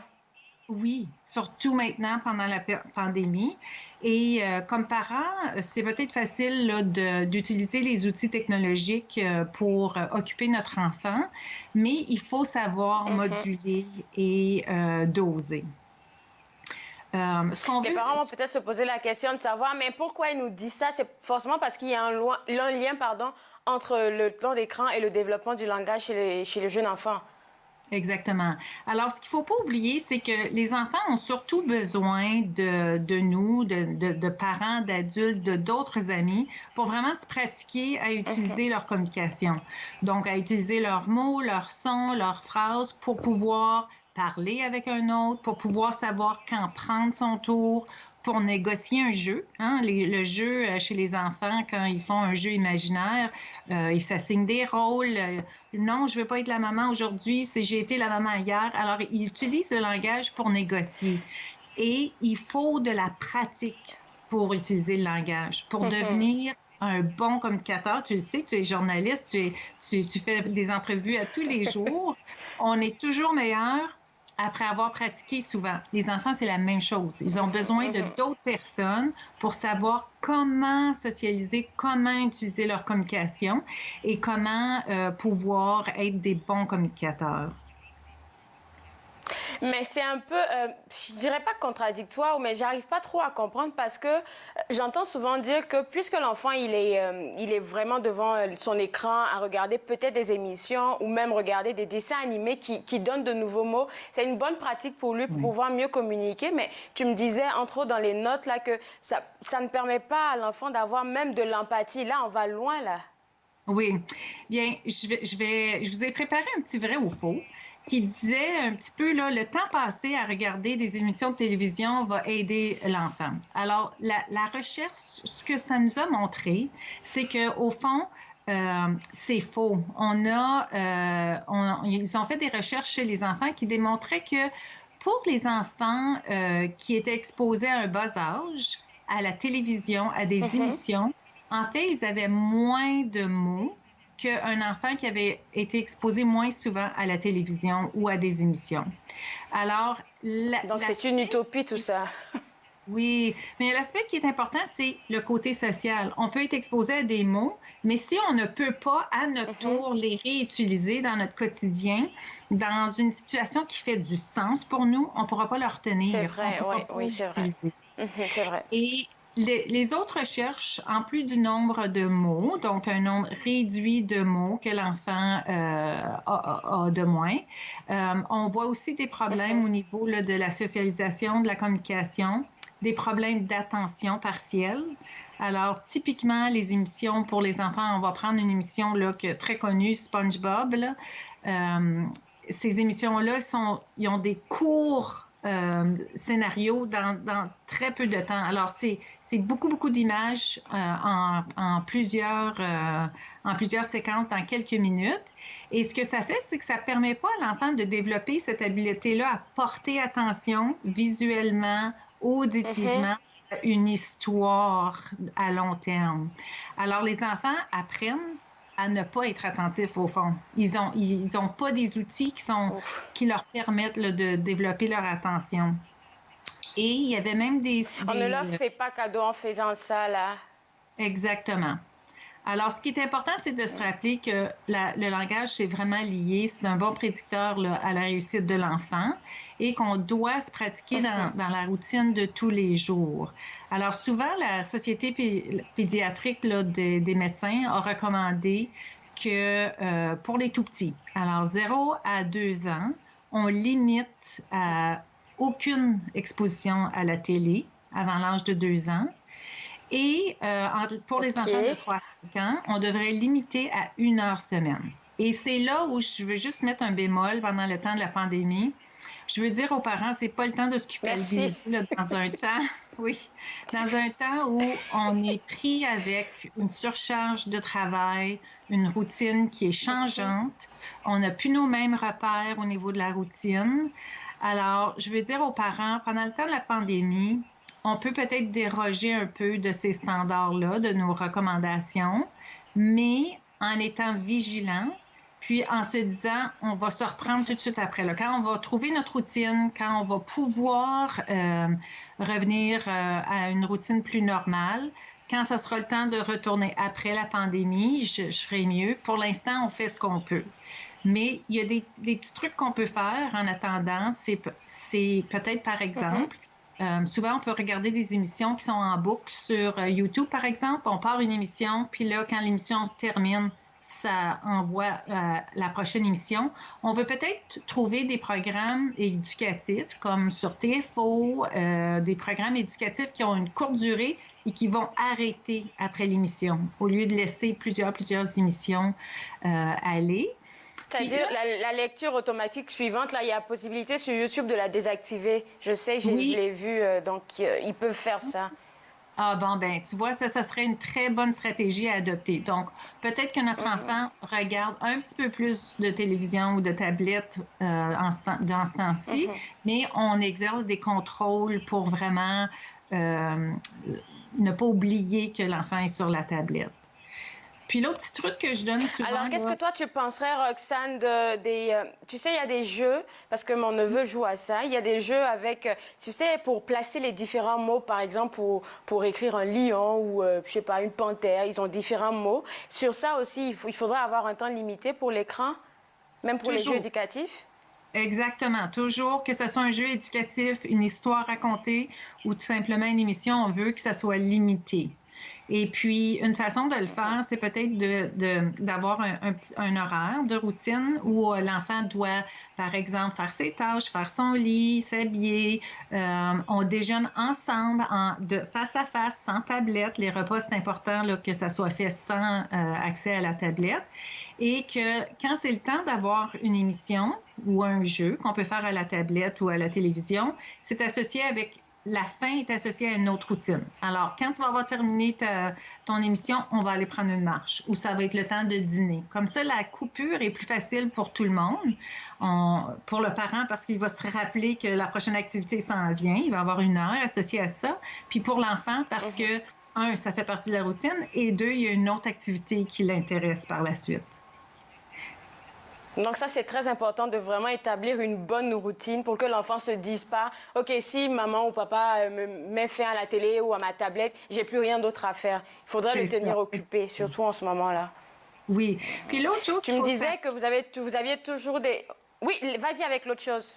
Oui, surtout maintenant pendant la pandémie. Et comme parents, c'est peut-être facile là, d'utiliser les outils technologiques pour occuper notre enfant, mais il faut savoir moduler et doser. Les parents vont peut-être se poser la question de savoir, mais pourquoi il nous dit ça? C'est forcément parce qu'il y a un lien entre le temps d'écran et le développement du langage chez les jeunes enfants. Exactement. Alors, ce qu'il ne faut pas oublier, c'est que les enfants ont surtout besoin de nous, de parents, d'adultes, d'autres amis, pour vraiment se pratiquer à utiliser leur communication. Donc, à utiliser leurs mots, leurs sons, leurs phrases pour pouvoir parler avec un autre, pour pouvoir savoir quand prendre son tour, pour négocier un jeu. Hein? Le jeu chez les enfants, quand ils font un jeu imaginaire, ils s'assignent des rôles. Non, je ne veux pas être la maman aujourd'hui, j'ai été la maman hier. Alors, ils utilisent le langage pour négocier. Et il faut de la pratique pour utiliser le langage, pour devenir un bon communicateur. Tu le sais, tu es journaliste, tu fais des entrevues à tous les jours. On est toujours meilleur après avoir pratiqué souvent. Les enfants, c'est la même chose. Ils ont besoin de d'autres personnes pour savoir comment socialiser, comment utiliser leur communication et comment pouvoir être des bons communicateurs. Mais c'est un peu, je dirais pas contradictoire, mais j'arrive pas trop à comprendre parce que j'entends souvent dire que puisque l'enfant, il est vraiment devant son écran à regarder peut-être des émissions ou même regarder des dessins animés qui donnent de nouveaux mots, c'est une bonne pratique pour lui pour pouvoir mieux communiquer. Mais tu me disais, entre autres, dans les notes, là, que ça ne permet pas à l'enfant d'avoir même de l'empathie. Là, on va loin, là. Oui. Bien, je vous ai préparé un petit vrai ou faux qui disait un petit peu, là, le temps passé à regarder des émissions de télévision va aider l'enfant. Alors, la recherche, ce que ça nous a montré, c'est qu'au fond, c'est faux. Ils ont fait des recherches chez les enfants qui démontraient que pour les enfants qui étaient exposés à un bas âge, à la télévision, à des émissions, en fait, ils avaient moins de mots qu'un enfant qui avait été exposé moins souvent à la télévision ou à des émissions. Alors, donc, c'est une utopie, tout ça. Oui, mais l'aspect qui est important, c'est le côté social. On peut être exposé à des mots, mais si on ne peut pas, à notre tour, les réutiliser dans notre quotidien, dans une situation qui fait du sens pour nous, on ne pourra pas le retenir. C'est vrai, oui, c'est vrai. C'est vrai. Et les autres recherches, en plus du nombre de mots, donc un nombre réduit de mots que l'enfant a de moins, on voit aussi des problèmes au niveau là, de la socialisation, de la communication, des problèmes d'attention partielle. Alors, typiquement, les émissions pour les enfants, on va prendre une émission là, très connue, SpongeBob. Là. Ces émissions-là, ils ont des courts scénarios dans très peu de temps. Alors, c'est beaucoup d'images en plusieurs séquences dans quelques minutes. Et ce que ça fait, c'est que ça ne permet pas à l'enfant de développer cette habileté-là à porter attention visuellement, auditivement, à une histoire à long terme. Alors, les enfants apprennent à ne pas être attentifs au fond. Ils ont pas des outils qui leur permettent là, de développer leur attention. Et il y avait même On ne leur fait pas cadeau en faisant ça, là. Exactement. Alors, ce qui est important, c'est de se rappeler que le langage, c'est vraiment lié, c'est un bon prédicteur là, à la réussite de l'enfant et qu'on doit se pratiquer dans la routine de tous les jours. Alors, souvent, la Société pédiatrique là, des médecins a recommandé que pour les tout-petits, alors 0 à 2 ans, on limite à aucune exposition à la télé avant l'âge de 2 ans. Et pour les enfants de 3 à 5 ans, on devrait limiter à 1 heure semaine. Et c'est là où je veux juste mettre un bémol pendant le temps de la pandémie. Je veux dire aux parents, c'est pas le temps de se culpabiliser dans un temps, dans un temps où on est pris avec une surcharge de travail, une routine qui est changeante. On n'a plus nos mêmes repères au niveau de la routine. Alors, je veux dire aux parents, pendant le temps de la pandémie, on peut peut-être déroger un peu de ces standards-là, de nos recommandations, mais en étant vigilant, puis en se disant, on va se reprendre tout de suite après. Là. Quand on va trouver notre routine, quand on va pouvoir revenir à une routine plus normale, quand ça sera le temps de retourner après la pandémie, je ferai mieux. Pour l'instant, on fait ce qu'on peut. Mais il y a des petits trucs qu'on peut faire en attendant. C'est peut-être, par exemple, souvent, on peut regarder des émissions qui sont en boucle sur YouTube, par exemple. On part une émission, puis là, quand l'émission termine, ça envoie la prochaine émission. On veut peut-être trouver des programmes éducatifs, comme sur TFO, des programmes éducatifs qui ont une courte durée et qui vont arrêter après l'émission, au lieu de laisser plusieurs émissions aller. C'est-à-dire, la lecture automatique suivante, là, il y a la possibilité sur YouTube de la désactiver. Je sais, je l'ai vu, donc ils peuvent faire ça. Ah bon, ben tu vois, ça serait une très bonne stratégie à adopter. Donc, peut-être que notre enfant regarde un petit peu plus de télévision ou de tablette dans ce temps-ci, mais on exerce des contrôles pour vraiment ne pas oublier que l'enfant est sur la tablette. Puis l'autre petit truc que je donne souvent... Alors, qu'est-ce que toi, tu penserais, Roxane, tu sais, il y a des jeux, parce que mon neveu joue à ça, il y a des jeux avec, tu sais, pour placer les différents mots, par exemple, pour écrire un lion ou, je sais pas, une panthère, ils ont différents mots. Sur ça aussi, il faudrait avoir un temps limité pour l'écran, même pour les jeux éducatifs? Exactement. Toujours que ce soit un jeu éducatif, une histoire racontée ou tout simplement une émission, on veut que ça soit limité. Et puis, une façon de le faire, c'est peut-être d'avoir un horaire de routine où l'enfant doit, par exemple, faire ses tâches, faire son lit, s'habiller. On déjeune ensemble, face à face, sans tablette. Les repas, c'est important là, que ça soit fait sans accès à la tablette. Et que quand c'est le temps d'avoir une émission ou un jeu qu'on peut faire à la tablette ou à la télévision, c'est associé avec... La fin est associée à une autre routine. Alors, quand tu vas avoir terminé ton émission, on va aller prendre une marche ou ça va être le temps de dîner. Comme ça, la coupure est plus facile pour tout le monde. Pour le parent, parce qu'il va se rappeler que la prochaine activité s'en vient. Il va avoir une heure associée à ça. Puis pour l'enfant, parce que, un, ça fait partie de la routine et deux, il y a une autre activité qui l'intéresse par la suite. Donc ça, c'est très important de vraiment établir une bonne routine pour que l'enfant ne se dise pas « OK, si maman ou papa me met fin à la télé ou à ma tablette, j'ai plus rien d'autre à faire. » Il faudrait le tenir occupé, surtout en ce moment-là. Oui. Puis l'autre chose... Tu me disais que vous aviez toujours des... Oui, vas-y avec l'autre chose.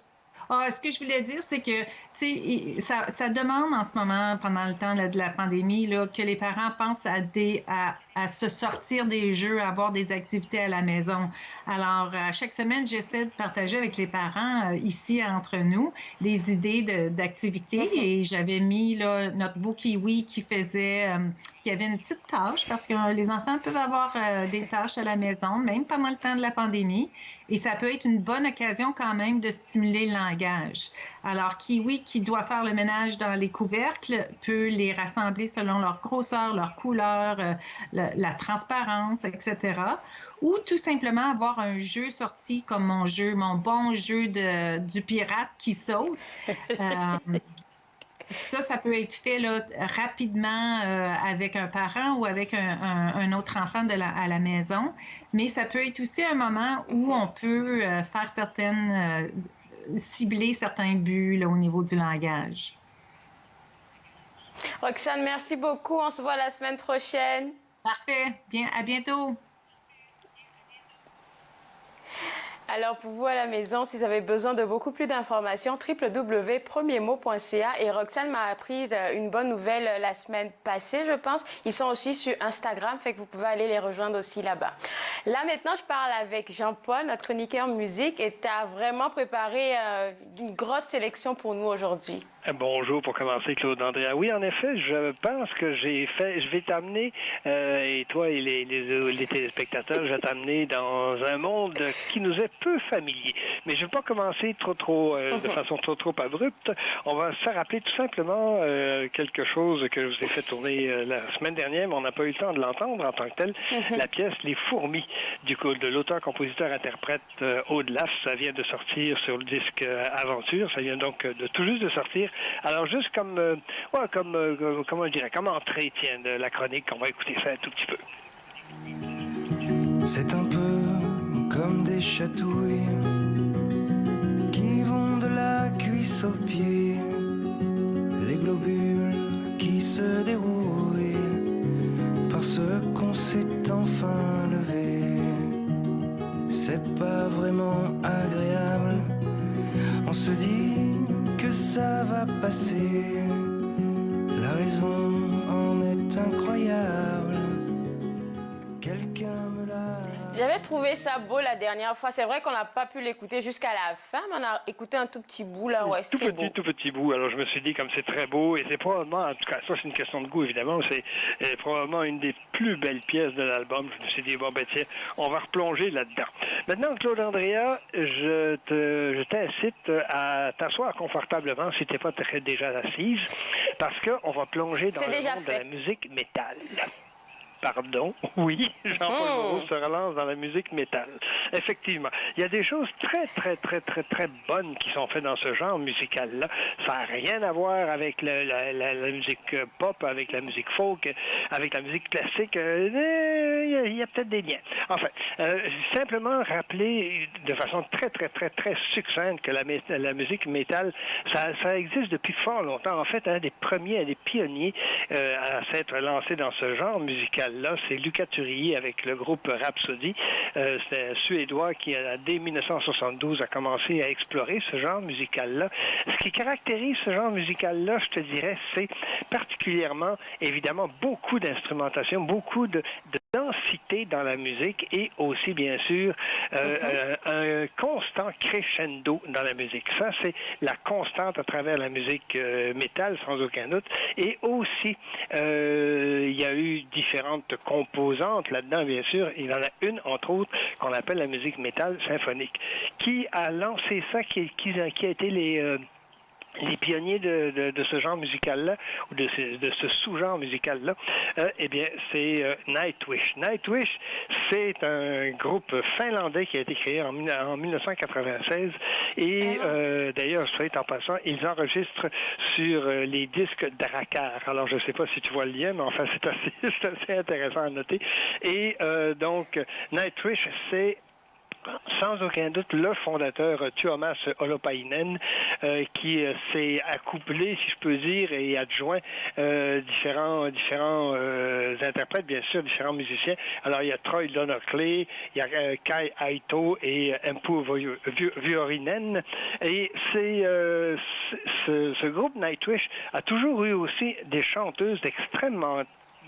Ce que je voulais dire, c'est que, tu sais, ça demande en ce moment, pendant le temps là, de la pandémie, là, que les parents pensent à se sortir des jeux, à avoir des activités à la maison. Alors, à chaque semaine, j'essaie de partager avec les parents, ici, entre nous, des idées d'activités. Et j'avais mis là, notre beau kiwi qui avait une petite tâche, parce que les enfants peuvent avoir des tâches à la maison, même pendant le temps de la pandémie. Et ça peut être une bonne occasion quand même de stimuler le langage. Alors, Kiwi, qui doit faire le ménage dans les couvercles, peut les rassembler selon leur grosseur, leur couleur, la transparence, etc. Ou tout simplement avoir un jeu sorti comme mon bon jeu du pirate qui saute. Ça peut être fait là, rapidement avec un parent ou avec un autre enfant à la maison, mais ça peut être aussi un moment où on peut cibler certains buts là, au niveau du langage. Roxane, merci beaucoup. On se voit la semaine prochaine. Parfait. Bien, à bientôt. Alors, pour vous à la maison, si vous avez besoin de beaucoup plus d'informations, www.premiermot.ca. Et Roxane m'a appris une bonne nouvelle la semaine passée, je pense. Ils sont aussi sur Instagram, fait que vous pouvez aller les rejoindre aussi là-bas. Là, maintenant, je parle avec Jean-Paul, notre chroniqueur musique, et tu as vraiment préparé une grosse sélection pour nous aujourd'hui. Bonjour, pour commencer, Claude Andrea. Oui, en effet, je pense que je vais t'amener, et toi et les téléspectateurs, je vais t'amener dans un monde qui nous est peu familier. Mais je ne vais pas commencer de façon trop abrupte. On va se rappeler tout simplement quelque chose que je vous ai fait tourner la semaine dernière, mais on n'a pas eu le temps de l'entendre en tant que tel. La pièce Les Fourmis, de l'auteur-compositeur-interprète Aude Lasse. Ça vient de sortir sur le disque Aventure. Ça vient donc de tout juste de sortir. Alors, juste comme entrée, tiens, de la chronique, on va écouter ça un tout petit peu. C'est un peu comme des chatouilles qui vont de la cuisse aux pieds, les globules qui se dérouillent parce qu'on s'est enfin levé. C'est pas vraiment agréable, on se dit que ça va passer, la raison en est incroyable, quelqu'un me l'a... J'avais trouvé ça beau la dernière fois. C'est vrai qu'on n'a pas pu l'écouter jusqu'à la fin, mais on a écouté un tout petit bout là. Ouais, c'était beau. Tout petit bout. Alors je me suis dit, comme c'est très beau, et c'est probablement, en tout cas, ça c'est une question de goût évidemment, c'est probablement une des plus belles pièces de l'album. Je me suis dit, bon ben tiens, on va replonger là-dedans. Maintenant, Claude Andrea, je t'incite à t'asseoir confortablement si tu n'es pas déjà assise, parce qu'on va plonger dans le monde de la musique métal. Pardon, oui, Jean-Paul Moreau se relance dans la musique métal. Effectivement, il y a des choses très bonnes qui sont faites dans ce genre musical-là. Ça n'a rien à voir avec la musique pop, avec la musique folk, avec la musique classique. Il y a peut-être des liens. Enfin, simplement rappeler de façon très succincte que la musique métal, ça existe depuis fort longtemps. En fait, un des premiers, un des pionniers à s'être lancé dans ce genre musical, musical-là. C'est Luca Turilli avec le groupe Rhapsody. C'est un Suédois qui, dès 1972, a commencé à explorer ce genre musical-là. Ce qui caractérise ce genre musical-là, je te dirais, c'est particulièrement, évidemment, beaucoup d'instrumentation, beaucoup de densité dans la musique et aussi, bien sûr, un constant crescendo dans la musique. Ça, c'est la constante à travers la musique métal, sans aucun doute. Et aussi, il y a eu différentes composantes là-dedans, bien sûr. Il y en a une, entre autres, qu'on appelle la musique métal symphonique. Qui a lancé ça, qui a été les pionniers de ce genre musical-là, ou de ce sous-genre musical-là, eh bien, c'est Nightwish. Nightwish, c'est un groupe finlandais qui a été créé en 1996 et d'ailleurs, soit en passant, ils enregistrent sur les disques Drakkar. Alors, je ne sais pas si tu vois le lien, mais enfin, c'est assez intéressant à noter. Et donc, Nightwish, c'est sans aucun doute le fondateur Tuomas Holopainen qui s'est accouplé, si je peux dire, et adjoint différents interprètes, bien sûr, différents musiciens. Alors, il y a Troy Donockley, il y a Kai Aito et Empu Vuorinen. Et ce groupe Nightwish a toujours eu aussi des chanteuses extrêmement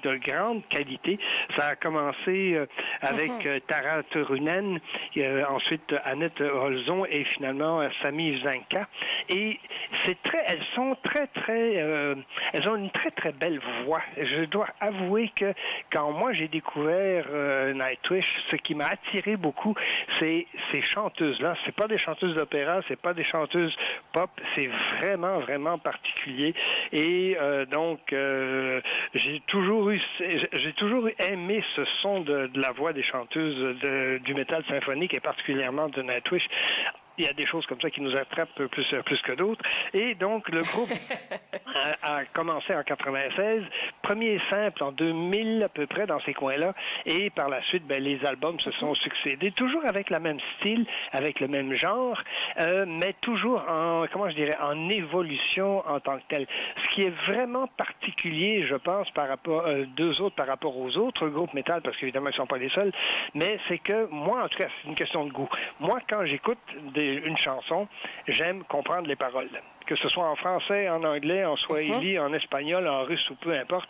de grande qualité. Ça a commencé avec Tara Turunen, ensuite Annette Holzon et finalement Sami Zanka. Et elles ont une très très belle voix. Je dois avouer que quand moi j'ai découvert Nightwish, ce qui m'a attiré beaucoup, c'est ces chanteuses-là. C'est pas des chanteuses d'opéra, c'est pas des chanteuses pop, c'est vraiment vraiment particulier. Et donc j'ai toujours aimé ce son de la voix des chanteuses du métal symphonique et particulièrement de Nightwish. Il y a des choses comme ça qui nous attrapent plus que d'autres. Et donc, le groupe a commencé en 96, premier simple en 2000 à peu près dans ces coins-là, et par la suite, les albums se sont succédés, toujours avec le même style, avec le même genre, mais toujours en évolution en tant que tel. Ce qui est vraiment particulier, je pense, par rapport par rapport aux autres groupes métal, parce qu'évidemment, ils ne sont pas les seuls, mais c'est que moi, en tout cas, c'est une question de goût. Moi, quand j'écoute une chanson, j'aime comprendre les paroles. Que ce soit en français, en anglais, en swahili, en espagnol, en russe ou peu importe.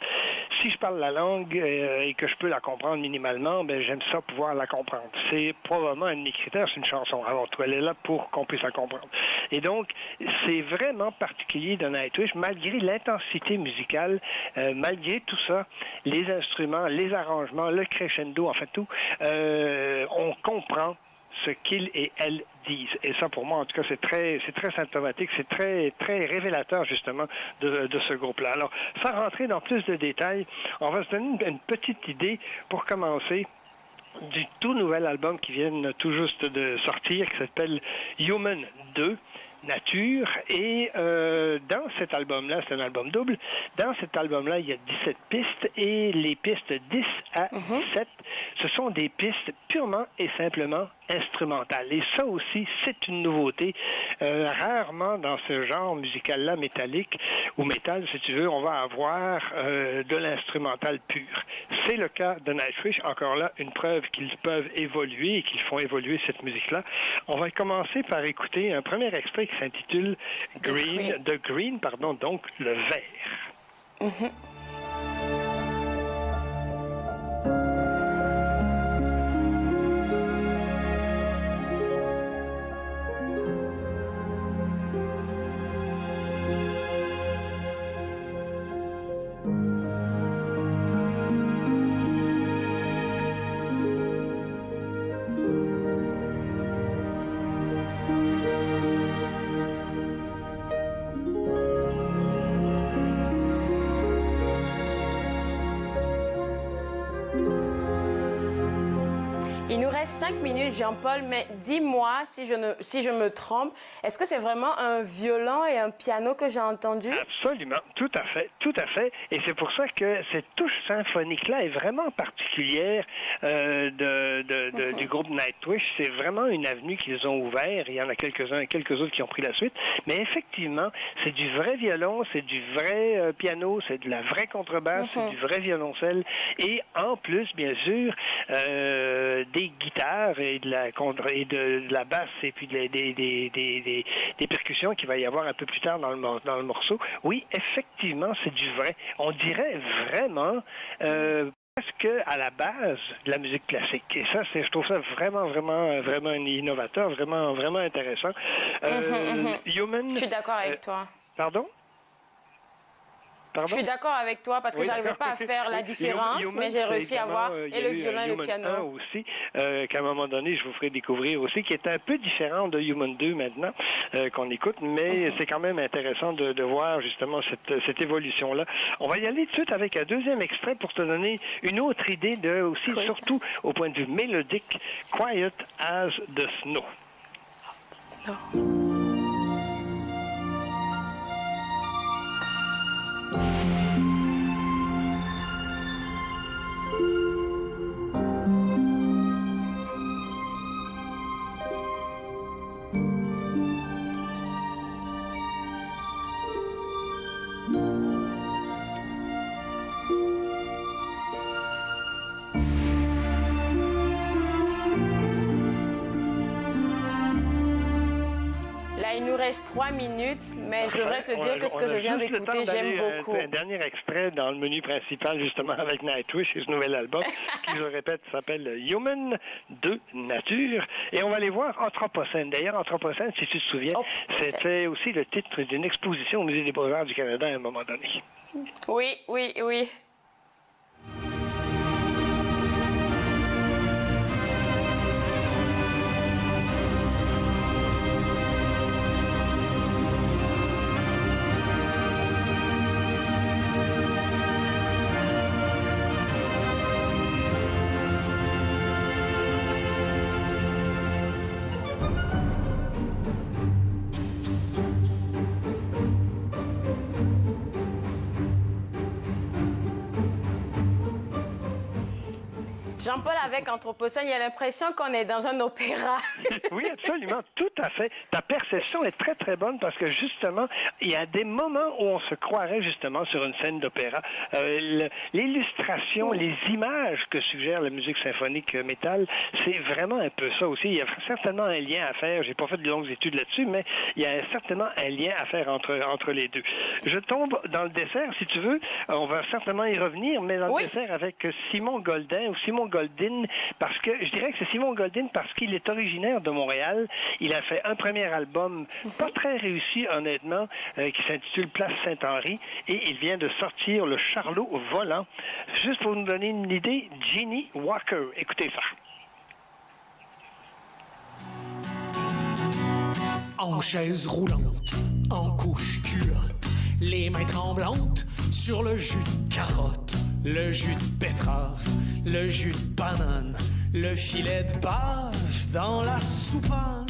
Si je parle la langue et que je peux la comprendre minimalement, j'aime ça pouvoir la comprendre. C'est probablement un de mes critères, c'est une chanson. Alors, elle est là pour qu'on puisse la comprendre. Et donc, c'est vraiment particulier de Nightwish, malgré l'intensité musicale, malgré tout ça, les instruments, les arrangements, le crescendo, en fait tout, on comprend ce qu'ils et elles disent. Et ça, pour moi, en tout cas, c'est très symptomatique, c'est très, très révélateur, justement, de ce groupe-là. Alors, sans rentrer dans plus de détails, on va se donner une petite idée pour commencer du tout nouvel album qui vient tout juste de sortir, qui s'appelle Human 2. Nature. Et dans cet album-là, c'est un album double, dans cet album-là, il y a 17 pistes et les pistes 10 à 17, ce sont des pistes purement et simplement instrumentales. Et ça aussi, c'est une nouveauté. Rarement dans ce genre musical-là, métallique ou métal, si tu veux, on va avoir de l'instrumental pur. C'est le cas de Nightwish. Encore là, une preuve qu'ils peuvent évoluer et qu'ils font évoluer cette musique-là. On va commencer par écouter un premier extrait qui s'intitule Green, donc le vert. reste 5 minutes, Jean-Paul, mais dis-moi si je me trompe. Est-ce que c'est vraiment un violon et un piano que j'ai entendu? Absolument, tout à fait. Et c'est pour ça que cette touche symphonique-là est vraiment particulière du groupe Nightwish. C'est vraiment une avenue qu'ils ont ouverte. Il y en a quelques autres qui ont pris la suite. Mais effectivement, c'est du vrai violon, c'est du vrai piano, c'est de la vraie contrebasse, c'est du vrai violoncelle. Et en plus, bien sûr, des guitares et de la basse et puis des percussions qu'il va y avoir un peu plus tard dans le morceau. Oui, effectivement, c'est du vrai. On dirait vraiment presque à la base de la musique classique. Et ça, je trouve ça vraiment innovateur, vraiment intéressant. Human, je suis d'accord avec toi. Pardon? Je suis d'accord avec toi parce que j'arrivais pas à faire la différence, mais j'ai réussi à voir et le violon et le piano. Human 1 aussi, qu'à un moment donné, je vous ferai découvrir aussi, qui est un peu différent de Human 2 maintenant, qu'on écoute, mais c'est quand même intéressant de voir justement cette évolution-là. On va y aller tout de suite avec un deuxième extrait pour te donner une autre idée surtout au point de vue mélodique, Quiet as the Snow. Il nous reste 3 minutes, mais je devrais te dire que ce que je viens d'écouter, j'aime beaucoup. Un dernier extrait dans le menu principal, justement, avec Nightwish et ce nouvel album, qui, je le répète, s'appelle Human de Nature. Et on va aller voir Anthropocène. D'ailleurs, Anthropocène, si tu te souviens, c'était aussi le titre d'une exposition au Musée des Beaux-Arts du Canada à un moment donné. Oui. Jean-Paul, avec Anthropocène, il y a l'impression qu'on est dans un opéra. Oui, absolument, tout à fait. Ta perception est très, très bonne parce que, justement, il y a des moments où on se croirait, justement, sur une scène d'opéra. L'illustration, les images que suggère la musique symphonique métal, c'est vraiment un peu ça aussi. Il y a certainement un lien à faire. J'ai pas fait de longues études là-dessus, mais il y a certainement un lien à faire entre les deux. Je tombe dans le dessert, si tu veux. On va certainement y revenir, mais dans le dessert avec Simon Goldin, ou Simon Goldin, parce que je dirais que c'est Simon Goldin parce qu'il est originaire de Montréal. Il a fait un premier album pas très réussi, honnêtement, qui s'intitule Place Saint-Henri, et il vient de sortir Le Charlot Volant. Juste pour nous donner une idée, Ginny Walker. Écoutez ça. En chaise roulante, en couche culotte, les mains tremblantes sur le jus de carotte, le jus de betterave, le jus de banane, le filet de bave dans la soupane.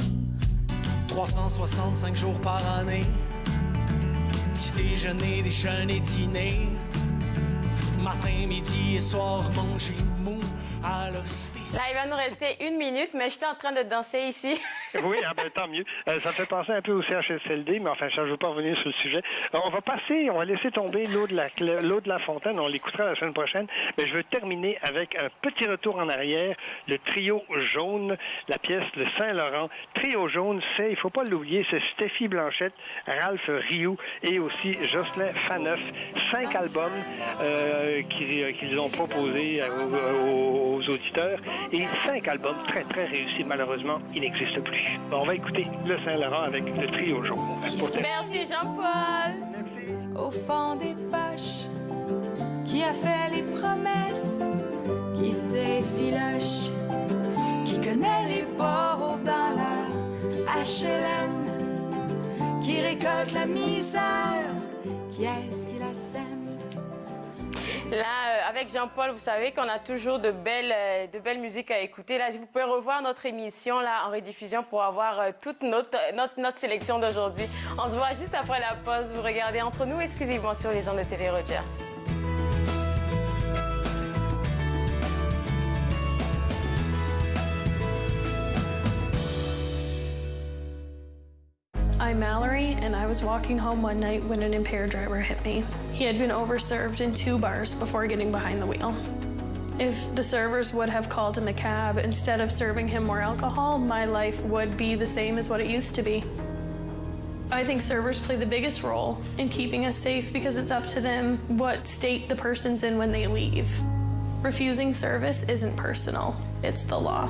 365 jours par année, petit déjeuner, déjeuner, dîner, matin, midi et soir, manger mou à l'hospice. Là, il va nous rester 1 minute, mais j'étais en train de danser ici. Oui, tant mieux. Ça fait penser un peu au CHSLD, mais enfin, je ne veux pas revenir sur le sujet. On va laisser tomber l'eau de la fontaine. On l'écoutera la semaine prochaine. Mais je veux terminer avec un petit retour en arrière. Le trio jaune, la pièce Le Saint-Laurent. Trio jaune, il ne faut pas l'oublier, c'est Stéphie Blanchette, Ralph Rioux et aussi Jocelyn Faneuf. 5 albums qu'ils ont proposés aux auditeurs. Et 5 albums très, très réussis. Malheureusement, il n'existe plus. Bon, on va écouter Le Saint-Laurent avec le trio jaune. Merci, Jean-Paul. Au fond des poches, qui a fait les promesses, qui s'effiloche, qui connaît les pauvres dans leur HLM, qui récolte la misère, qui est-ce qui la sème? Là, avec Jean-Paul, vous savez qu'on a toujours de belles musiques à écouter. Là, vous pouvez revoir notre émission là, en rediffusion pour avoir toute notre sélection d'aujourd'hui. On se voit juste après la pause. Vous regardez Entre nous exclusivement sur les ondes de TV Rogers. I'm Mallory, and I was walking home one night when an impaired driver hit me. He had been overserved in 2 bars before getting behind the wheel. If the servers would have called in a cab instead of serving him more alcohol, my life would be the same as what it used to be. I think servers play the biggest role in keeping us safe because it's up to them what state the person's in when they leave. Refusing service isn't personal, it's the law.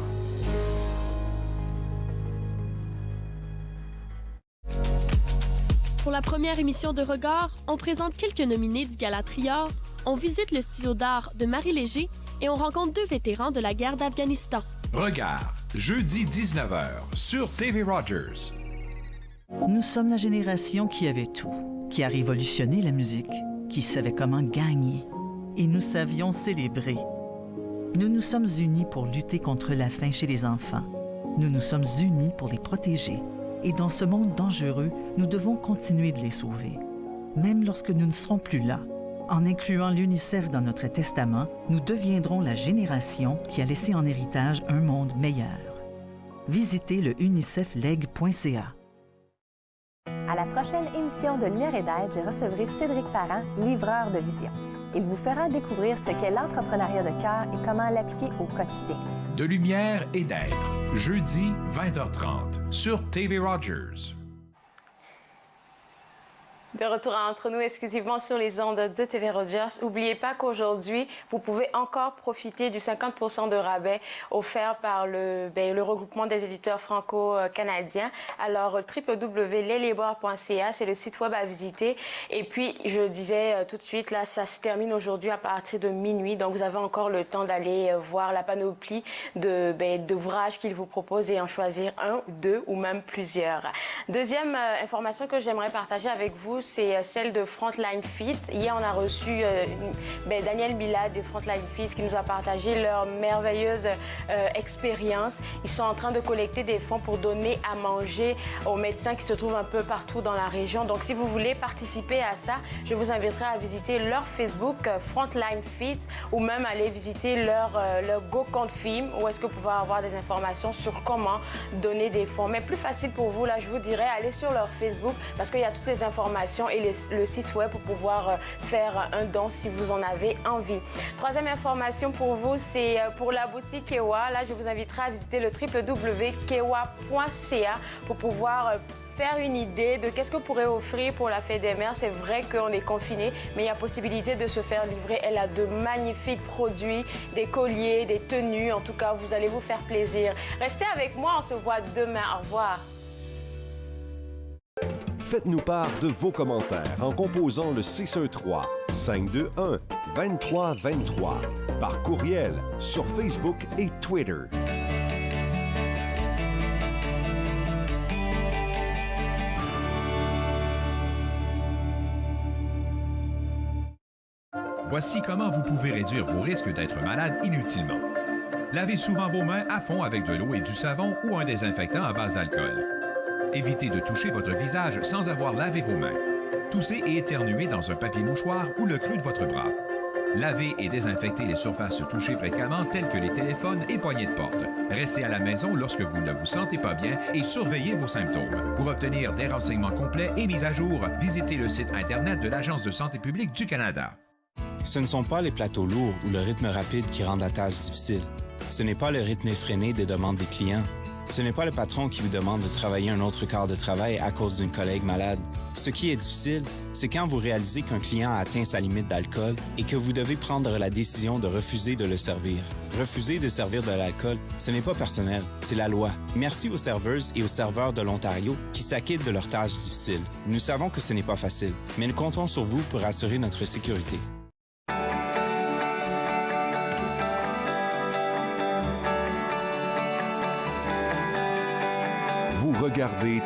Pour la première émission de Regard, on présente quelques nominés du Gala Trior, on visite le studio d'art de Marie Léger et on rencontre 2 vétérans de la guerre d'Afghanistan. Regard, jeudi 19h, sur TV Rogers. Nous sommes la génération qui avait tout, qui a révolutionné la musique, qui savait comment gagner. Et nous savions célébrer. Nous nous sommes unis pour lutter contre la faim chez les enfants. Nous nous sommes unis pour les protéger. Et dans ce monde dangereux, nous devons continuer de les sauver. Même lorsque nous ne serons plus là, en incluant l'UNICEF dans notre testament, nous deviendrons la génération qui a laissé en héritage un monde meilleur. Visitez le unicefleg.ca. À la prochaine émission de Lumière et d'Être, je recevrai Cédric Parent, livreur de vision. Il vous fera découvrir ce qu'est l'entrepreneuriat de cœur et comment l'appliquer au quotidien. De lumière et d'être, jeudi 20h30 sur TV Rogers. De retour Entre nous exclusivement sur les ondes de TV Rogers. N'oubliez pas qu'aujourd'hui, vous pouvez encore profiter du 50% de rabais offert par le regroupement des éditeurs franco-canadiens. Alors, www.leslibraires.ca, c'est le site web à visiter. Et puis, je disais tout de suite, là, ça se termine aujourd'hui à partir de minuit. Donc, vous avez encore le temps d'aller voir la panoplie d'ouvrages qu'ils vous proposent et en choisir 1, 2 ou même plusieurs. Deuxième information que j'aimerais partager avec vous, c'est celle de Frontline Feeds. Hier, on a reçu Daniel Milad de Frontline Feeds qui nous a partagé leur merveilleuse expérience. Ils sont en train de collecter des fonds pour donner à manger aux médecins qui se trouvent un peu partout dans la région. Donc, si vous voulez participer à ça, je vous inviterai à visiter leur Facebook Frontline Feeds ou même aller visiter leur GoFundMe où est-ce que vous pouvez avoir des informations sur comment donner des fonds. Mais plus facile pour vous, là, je vous dirais, allez sur leur Facebook parce qu'il y a toutes les informations et le site web pour pouvoir faire un don si vous en avez envie. Troisième information pour vous, c'est pour la boutique Kewa. Là, je vous inviterai à visiter le www.kewa.ca pour pouvoir faire une idée de qu'est-ce que pourrait offrir pour la fête des mères. C'est vrai qu'on est confiné, mais il y a possibilité de se faire livrer. Elle a de magnifiques produits, des colliers, des tenues. En tout cas, vous allez vous faire plaisir. Restez avec moi, on se voit demain. Au revoir. Faites-nous part de vos commentaires en composant le 613-521-2323 par courriel sur Facebook et Twitter. Voici comment vous pouvez réduire vos risques d'être malade inutilement. Lavez souvent vos mains à fond avec de l'eau et du savon ou un désinfectant à base d'alcool. Évitez de toucher votre visage sans avoir lavé vos mains. Toussez et éternuez dans un papier mouchoir ou le creux de votre bras. Lavez et désinfectez les surfaces touchées fréquemment telles que les téléphones et poignées de porte. Restez à la maison lorsque vous ne vous sentez pas bien et surveillez vos symptômes. Pour obtenir des renseignements complets et mis à jour, visitez le site Internet de l'Agence de santé publique du Canada. Ce ne sont pas les plateaux lourds ou le rythme rapide qui rendent la tâche difficile. Ce n'est pas le rythme effréné des demandes des clients. Ce n'est pas le patron qui vous demande de travailler un autre quart de travail à cause d'une collègue malade. Ce qui est difficile, c'est quand vous réalisez qu'un client a atteint sa limite d'alcool et que vous devez prendre la décision de refuser de le servir. Refuser de servir de l'alcool, ce n'est pas personnel, c'est la loi. Merci aux serveuses et aux serveurs de l'Ontario qui s'acquittent de leurs tâches difficiles. Nous savons que ce n'est pas facile, mais nous comptons sur vous pour assurer notre sécurité. Vous regardez